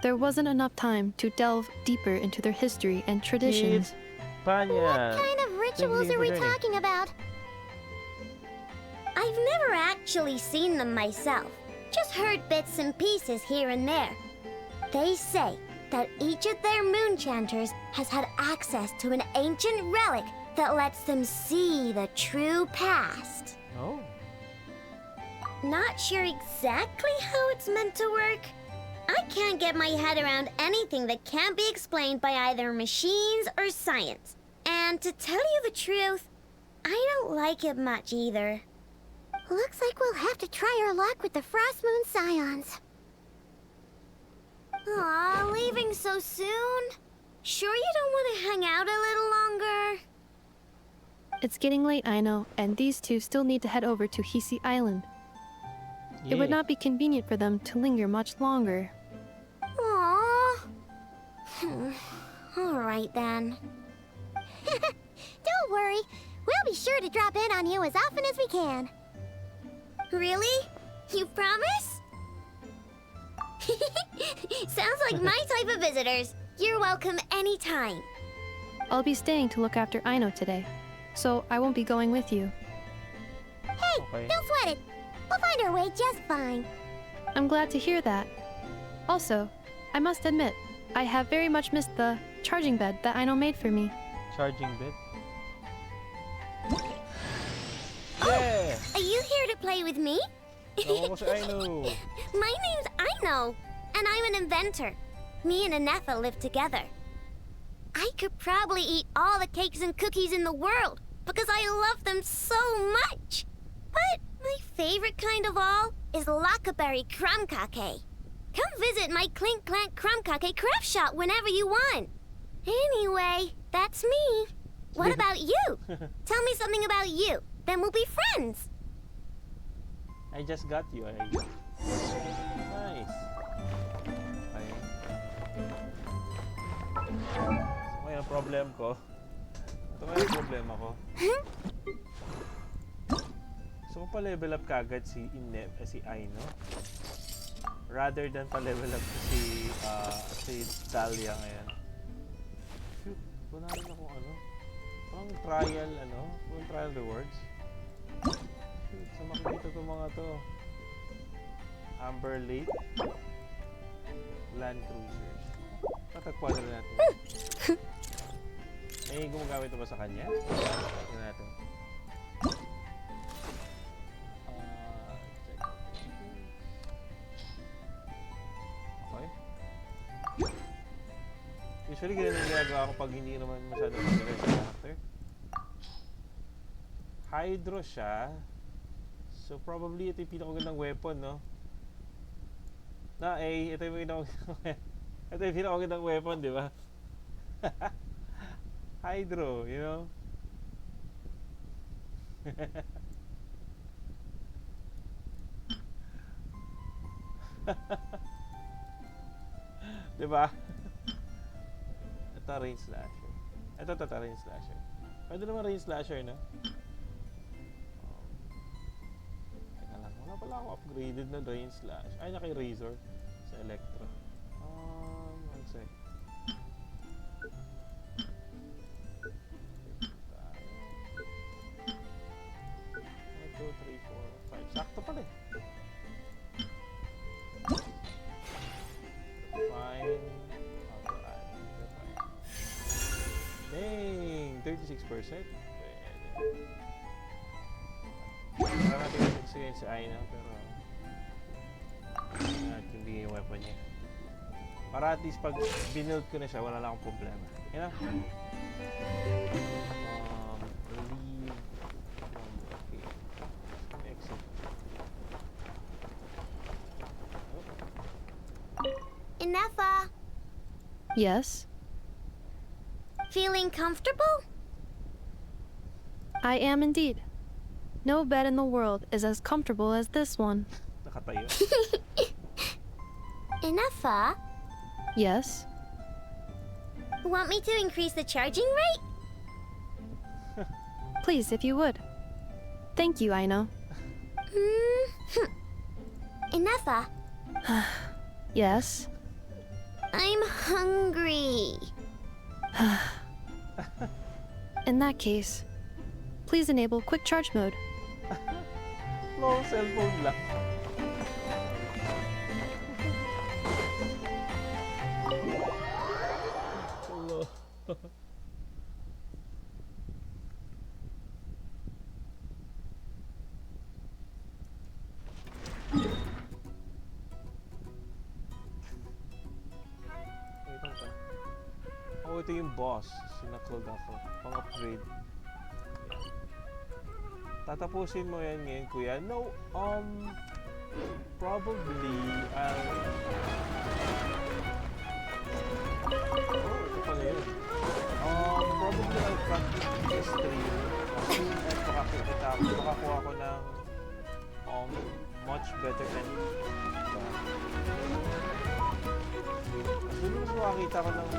There wasn't enough time to delve deeper into their history and traditions. What kind of rituals are we talking about? I've never actually seen them myself, just heard bits and pieces here and there. They say that each of their moon chanters has had access to an ancient relic that lets them see the true past. Oh. Not sure exactly how it's meant to work. I can't get my head around anything that can't be explained by either machines or science. And to tell you the truth, I don't like it much either. Looks like we'll have to try our luck with the Frost Moon Scions. Aw, leaving so soon? Sure you don't want to hang out a little longer? It's getting late, I know, and these two still need to head over to Hisi Island. It would not be convenient for them to linger much longer. Aww. All right then. Don't worry, we'll be sure to drop in on you as often as we can. Really? You promise? Sounds like my type of visitors. You're welcome anytime. I'll be staying to look after Aino today, so I won't be going with you. Hey, don't sweat it. We'll find our way just fine. I'm glad to hear that. Also, I must admit, I have very much missed the charging bed that Aino made for me. Charging bed? Yeah! Are you here to play with me? Oh, si Aino. My name's Aino, and I'm an inventor. Me and Inefa live together. I could probably eat all the cakes and cookies in the world because I love them so much. But my favorite kind of all is Lockaberry Crumb Cake. Come visit my Clink Clank Crumb Cake craft shop whenever you want. Anyway, that's me. What about you? Tell me something about you. Then we'll be friends. I just got you. Nice. Okay. So, ngayon, problem ko. Ito nga yung problema ko. So, pa-level up kagad si Aino. Rather than pa-level up si Talia ngayon. Shoot, wala rin ako Pang trial, pang trial rewards. Shoot, sa makikita itong mga to. Amber Lake. Land Cruisers. Tatagpuan na natin. May gumagamit ba sa kanya? Tignan natin. Okay. Usually ganun ang ginagawa ko pag hindi naman masyadong mag-rest sa character. Hydro siya. So probably ito yung pinakagandang weapon, no? Ito yung pinakagandang weapon, di ba? Hydro, you know? Di ba? Ito range slasher. Ito range slasher. Pwede naman range slasher, no? Teka lang, wala pala ako upgraded na range slash. Ay, naki-razor sa Electro. One sec. 1, 2, 3, 4, 5. Sakto pala eh. Fine. Dang! 36%? Pwede. Parang natin natin si Aina, pero natin bigay yung weapon niya. Para at least pag binuild ko na siya, wala lang akong problema. You know? Leave. Okay. Exit. Yes? Feeling comfortable? I am indeed. No bed in the world is as comfortable as this one. Nakatayo. Enough, Yes? Want me to increase the charging rate? Please, if you would. Thank you, Aino. Enough, Yes? I'm hungry. In that case, please enable quick charge mode. No, cellphone lang. Hello. Wait lang pa. Oh, ito yung boss. Sinaklog ako. Pang-upgrade. Yan. Tatapusin mo yan ngayon, kuya. No, probably, oh, ito pala yun. Probably I'll practice this stream. At makakuha ko ng, much better and, kasi nung makakita ko ng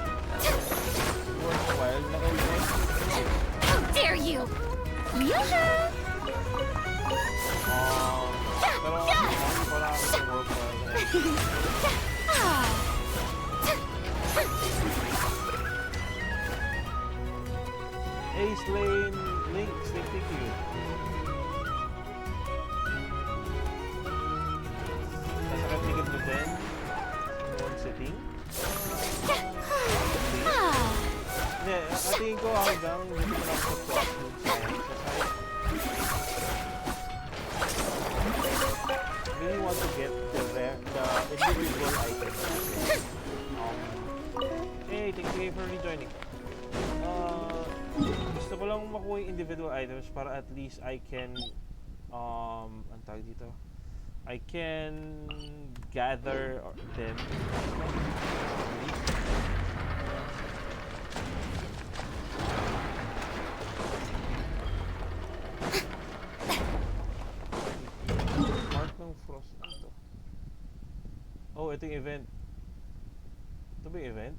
worthwhile na ulit. How dare you! Yoo-hoo! Pero wala akong worthwhile na Ace Lane Links, thank you. Nasa katigid mo din? One sitting? Hindi, tingin ko hanggang hindi mo lang sa cross mode I really want to get the individual items. Hey, thank you for rejoining. Gusto ko lang makuha yung individual items para at least I can ang tawag dito? I can gather them. Mark ng frost na ito. Oh, ito yung event. Ito ba yung event?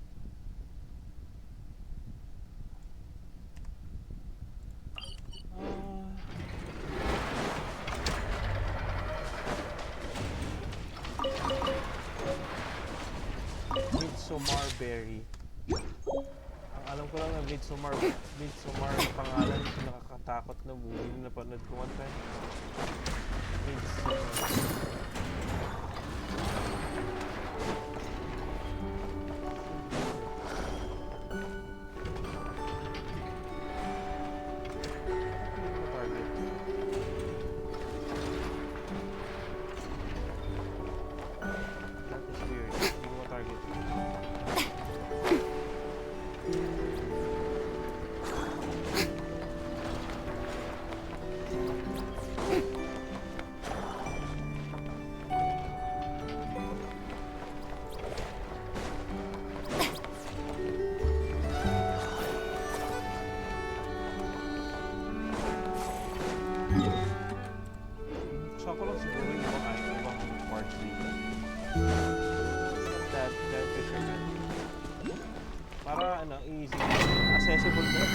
Midsommar Berry. Ang alam ko lang na Midsommar pangalan sa nakakatakot na movie na napanood ko one time. Midsommar. Para ano, easy, accessible na.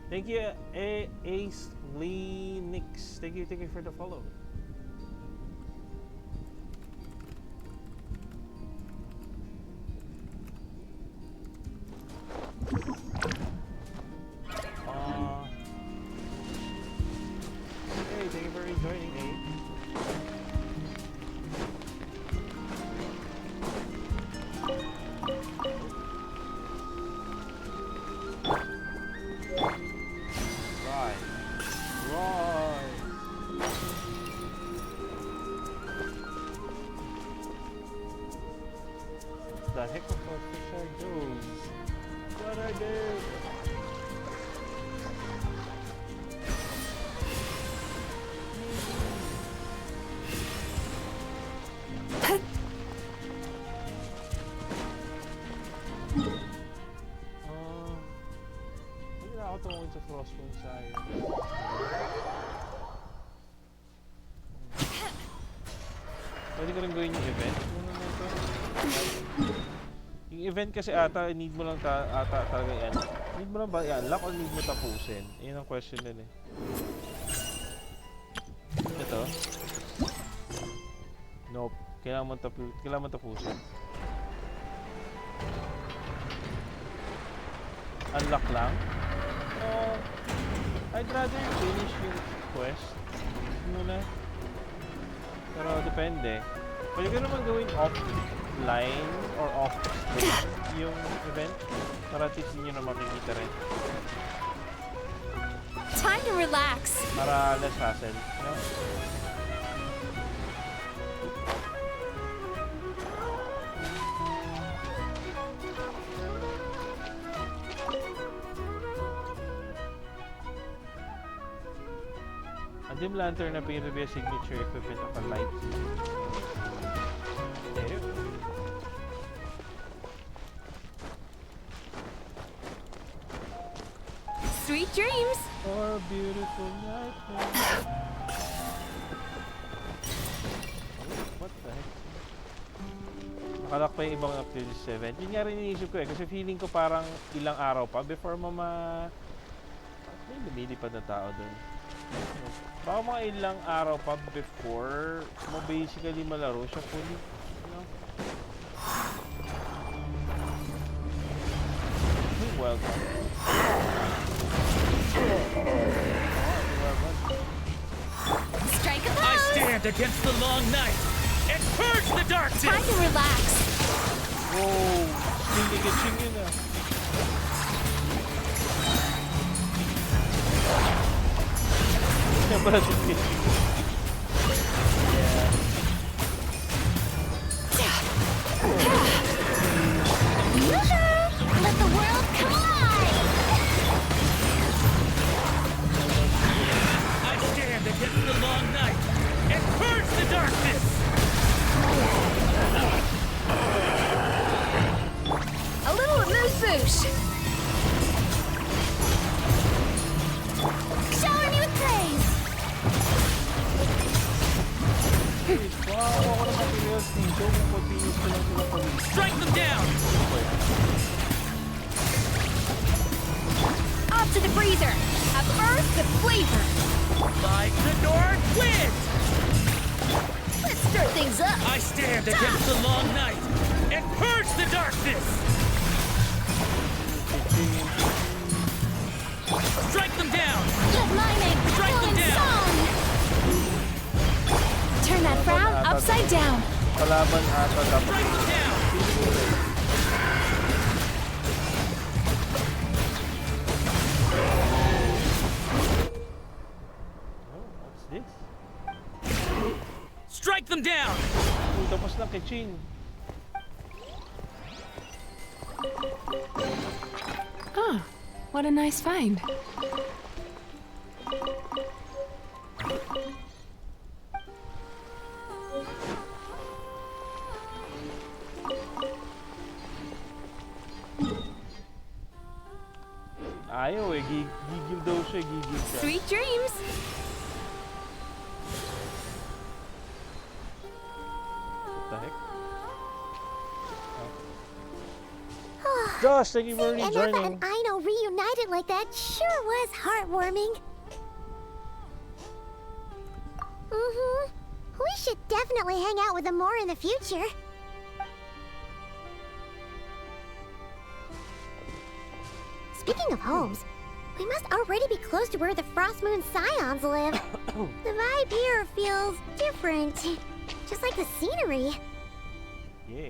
Thank you, Ace Linux. Thank you for the follow. Hey, thank you for rejoining, The heck of a are those? What are they? Hindi na ako tumungin sa Frostmoon Science. Pwede ko rin gawin yung event. Yung event kasi ata, need mo lang ata talaga yan. Need mo lang ba i-unlock or need mo tapusin? Yun ang question din eh. Ito. Nope. Kailangan mo tapusin. Unlock lang? I'd rather finish yung quest muna. Pero depende. Pwede ko naman gawin offline or off-stream yung event para at least nyo na makikita rin. Time to relax. Para less hassle, no? A dim lantern appears to be a signature equipment of a light. There. Sweet dreams. Or a beautiful night. What the heck? Nakalak pa yung ibang activities sa event. Yun nga rin iniisip ko eh. Kasi feeling ko parang ilang araw pa before may lumilipad na tao dun. Baka mga ilang araw pa before mo basically malaro siya fully. You know? Welcome. Strike a pose. I stand against the long night and purge the darkness. Time to relax. Whoa! Ching yun ah. Pala si Ching. Let the world collide! I stand against the long night and purge the darkness. A little amuse-bouche. Shower me with praise! Strike them down. Off to the freezer. A burst of flavor. Like the north wind. Let's stir things up. I stand against the long night and purge the darkness. Strike them down. Let my name Strike them down. song. Turn that frown upside down. Kalaban ata dapat. Strike them down. What's this? Strike them down. Tapos na kay Ching. Oh, what a nice find. Ayaw eh, gigil daw siya, gigil siya. Sweet dreams. What the heck? Josh, thank you for Seeing joining. Eneva and Aino reunited like that sure was heartwarming. Mm-hmm. We should definitely hang out with them more in the future. Speaking of homes, we must already be close to where the Frostmoon Scions live. The vibe here feels different. Just like the scenery. Yeah.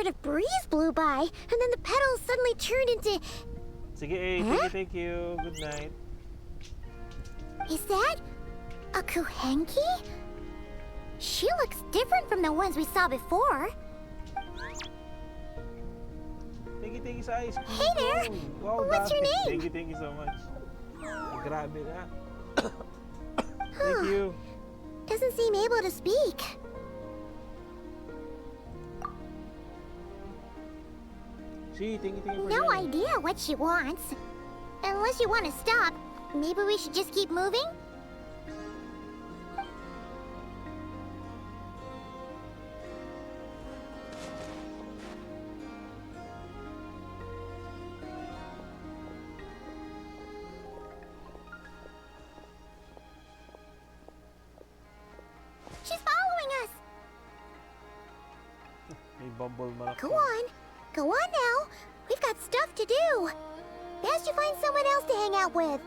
sort of breeze blew by, and then the petals suddenly turned into... Sige, thank you. Good night. Is that a Kuhenki? She looks different from the ones we saw before. Thank you sa ice cream. Hey there! Wow, What's your name? Thank you so much. Grabe na. Thank you. Doesn't seem able to speak. She, thank you for No joining. idea what she wants. Unless you want to stop, maybe we should just keep moving? She's following us! May bumble man Go ako. on. Go on now. We've got stuff to do. Best you find someone else to hang out with.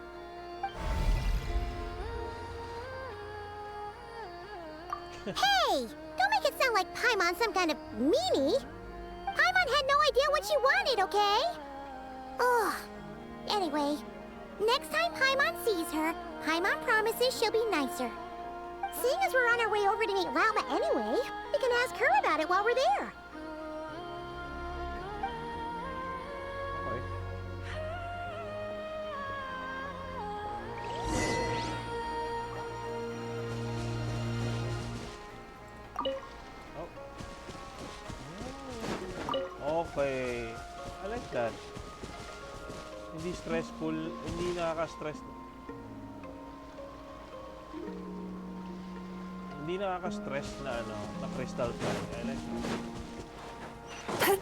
Hey! Don't make it sound like Paimon's some kind of meanie. Paimon had no idea what she wanted, okay? Ugh. Anyway, next time Paimon sees her, Paimon promises she'll be nicer. Seeing as we're on our way over to meet Lauma anyway, we can ask her about it while we're there. Okay. Oh. Okay. I like that. Hindi stressful, hindi nakaka-stress. Hindi nakaka-stress na na crystal flag. I like that. Okay.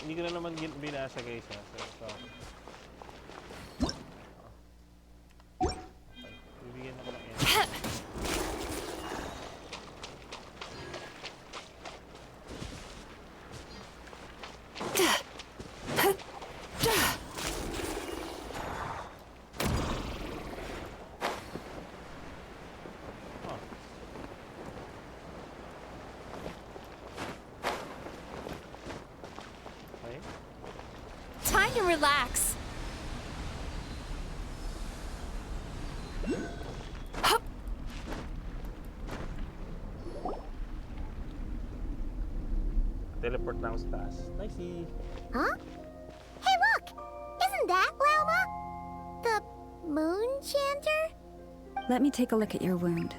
Hindi ko na naman binasa guys ha. So, okay. Bibigyan ako ng end. Time to relax. Teleport na ako sa taas. Nicey. Huh? Hey, look! Isn't that Lauma? The moon chanter? Let me take a look at your wound.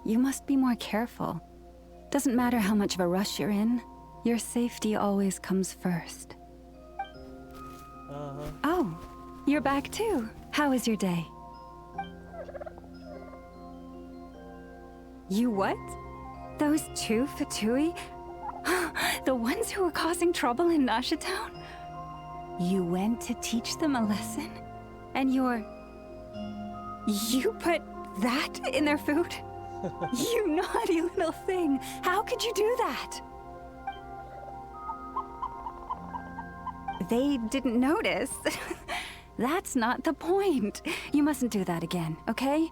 You must be more careful. Doesn't matter how much of a rush you're in, your safety always comes first. Oh, you're back too. How was your day? You what? Those two Fatui? The ones who were causing trouble in Nasha Town? You went to teach them a lesson? And you put that in their food? You naughty little thing. How could you do that? They didn't notice. That's not the point. You mustn't do that again, okay?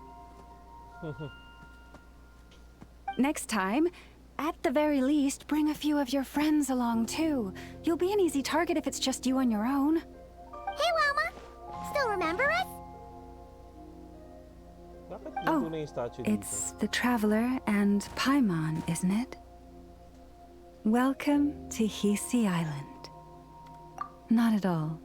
Next time, at the very least, bring a few of your friends along too. You'll be an easy target if it's just you on your own. Hey, Lauma! Still remember us? Oh, it's the Traveler and Paimon, isn't it? Welcome to Hisi Island. Not at all.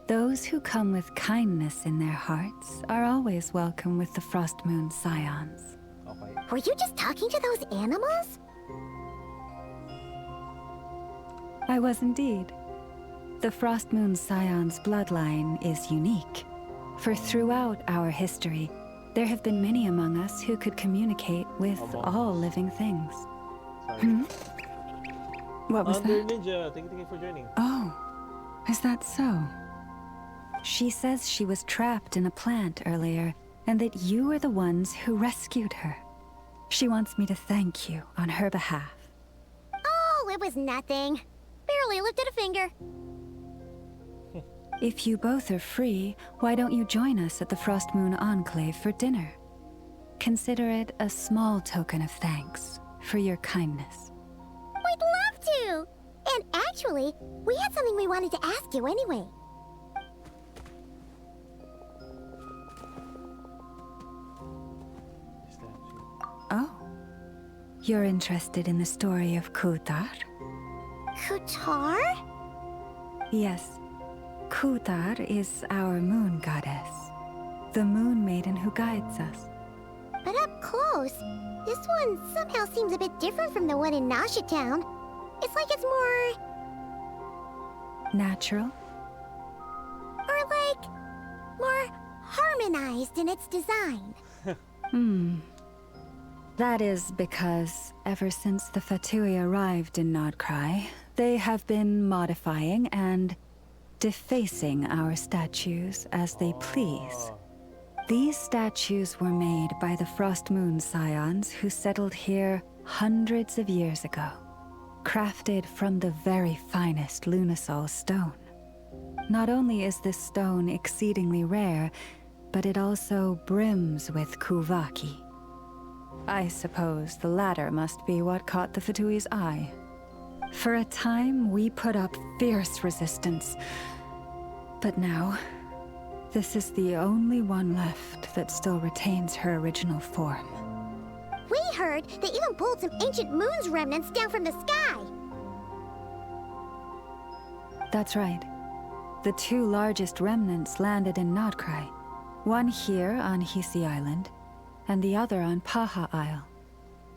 Those who come with kindness in their hearts are always welcome with the Frost Moon Scions. Okay. Were you just talking to those animals? I was indeed. The Frost Moon Scions bloodline is unique. For throughout our history, there have been many among us who could communicate with all living things. Hmm? What was that? Ninja, thank you for joining. Oh, is that so? She says she was trapped in a plant earlier, and that you were the ones who rescued her. She wants me to thank you on her behalf. Oh, it was nothing. Barely lifted a finger. If you both are free, why don't you join us at the Frost Moon Enclave for dinner? Consider it a small token of thanks for your kindness. We'd love to! And actually, we had something we wanted to ask you anyway. Oh. You're interested in the story of Kutar? Kutar? Yes. Kutar is our moon goddess. The moon maiden who guides us. But up close, this one somehow seems a bit different from the one in Nasha Town. It's like it's more... natural? Or like... more harmonized in its design. That is because ever since the Fatui arrived in Nod-Krai, they have been modifying and defacing our statues as they please. These statues were made by the Frost Moon Scions who settled here hundreds of years ago, crafted from the very finest Lunasol stone. Not only is this stone exceedingly rare, but it also brims with Kuvaki. I suppose the latter must be what caught the Fatui's eye. For a time, we put up fierce resistance. But now, this is the only one left that still retains her original form. We heard they even pulled some ancient moon's remnants down from the sky. That's right. The two largest remnants landed in Nod-Krai. One here on Hisi Island, and the other on Paha Isle.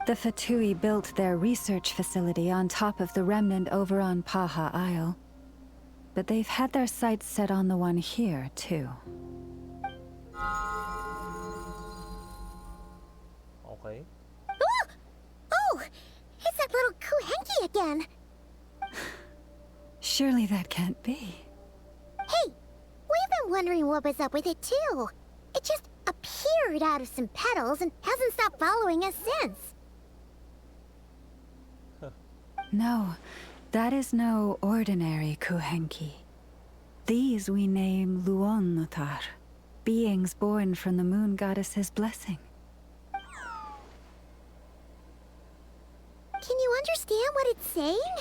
The Fatui built their research facility on top of the remnant over on Paha Isle, but they've had their sights set on the one here, too. Okay. Oh! It's that little Kuhenki again! Surely that can't be. Hey! We've been wondering what was up with it, too. It just appeared out of some petals and hasn't stopped following us since. No, that is no ordinary Kuhenki. These we name Luon-Notar, beings born from the moon goddess's blessing. Can you understand what it's saying?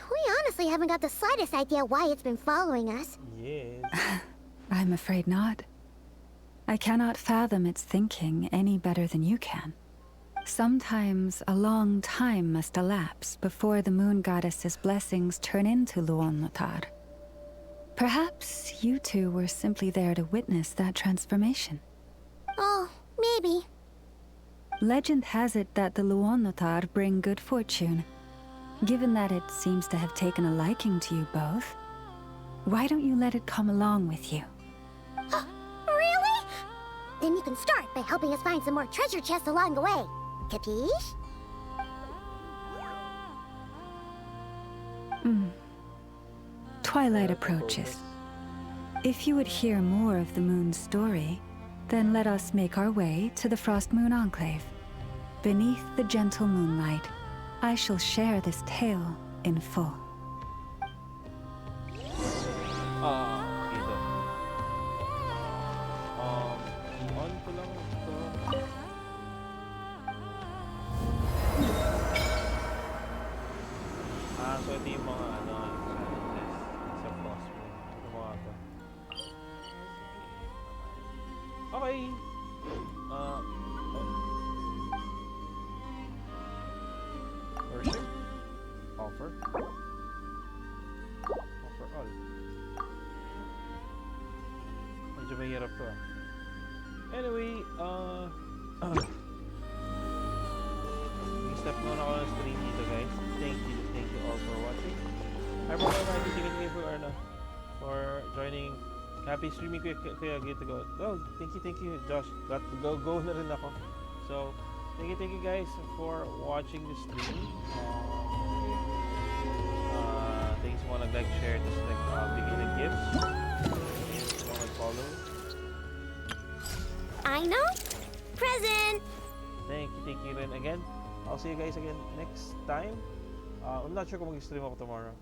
We honestly haven't got the slightest idea why it's been following us. Yes. I'm afraid not. I cannot fathom its thinking any better than you can. Sometimes a long time must elapse before the moon goddess's blessings turn into Luon-Notar. Perhaps you two were simply there to witness that transformation. Oh, maybe. Legend has it that the Luon-Notar bring good fortune. Given that it seems to have taken a liking to you both, why don't you let it come along with you? Really? Then you can start by helping us find some more treasure chests along the way. Capiche? Twilight approaches. If you would hear more of the moon's story, then let us make our way to the Frost Moon Enclave. Beneath the gentle moonlight, I shall share this tale in full. Dito. On ko lang ito. So ito yung mga sa Frost Moon. Gumawa ko. Okay. Worship. Offer. Offer all. Medyo mahirap to ah. Anyway, step muna ako ng stream dito guys. Thank you all for watching. Hi bro, thank you for joining. Happy streaming kuya, get to go. Oh, thank you Josh. Got to go na rin ako. So, thank you guys for watching the stream. Thanks sa mga nag-like, share, just bigyan ng gifts. Thanks sa mga follow. I know. Present. Thank you rin again. I'll see you guys again next time. I'm not sure kung mag-stream ako tomorrow.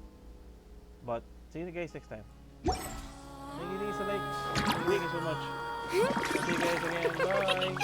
But, see you guys next time. Thank you sa like. Thank you so much. See you guys again. Bye!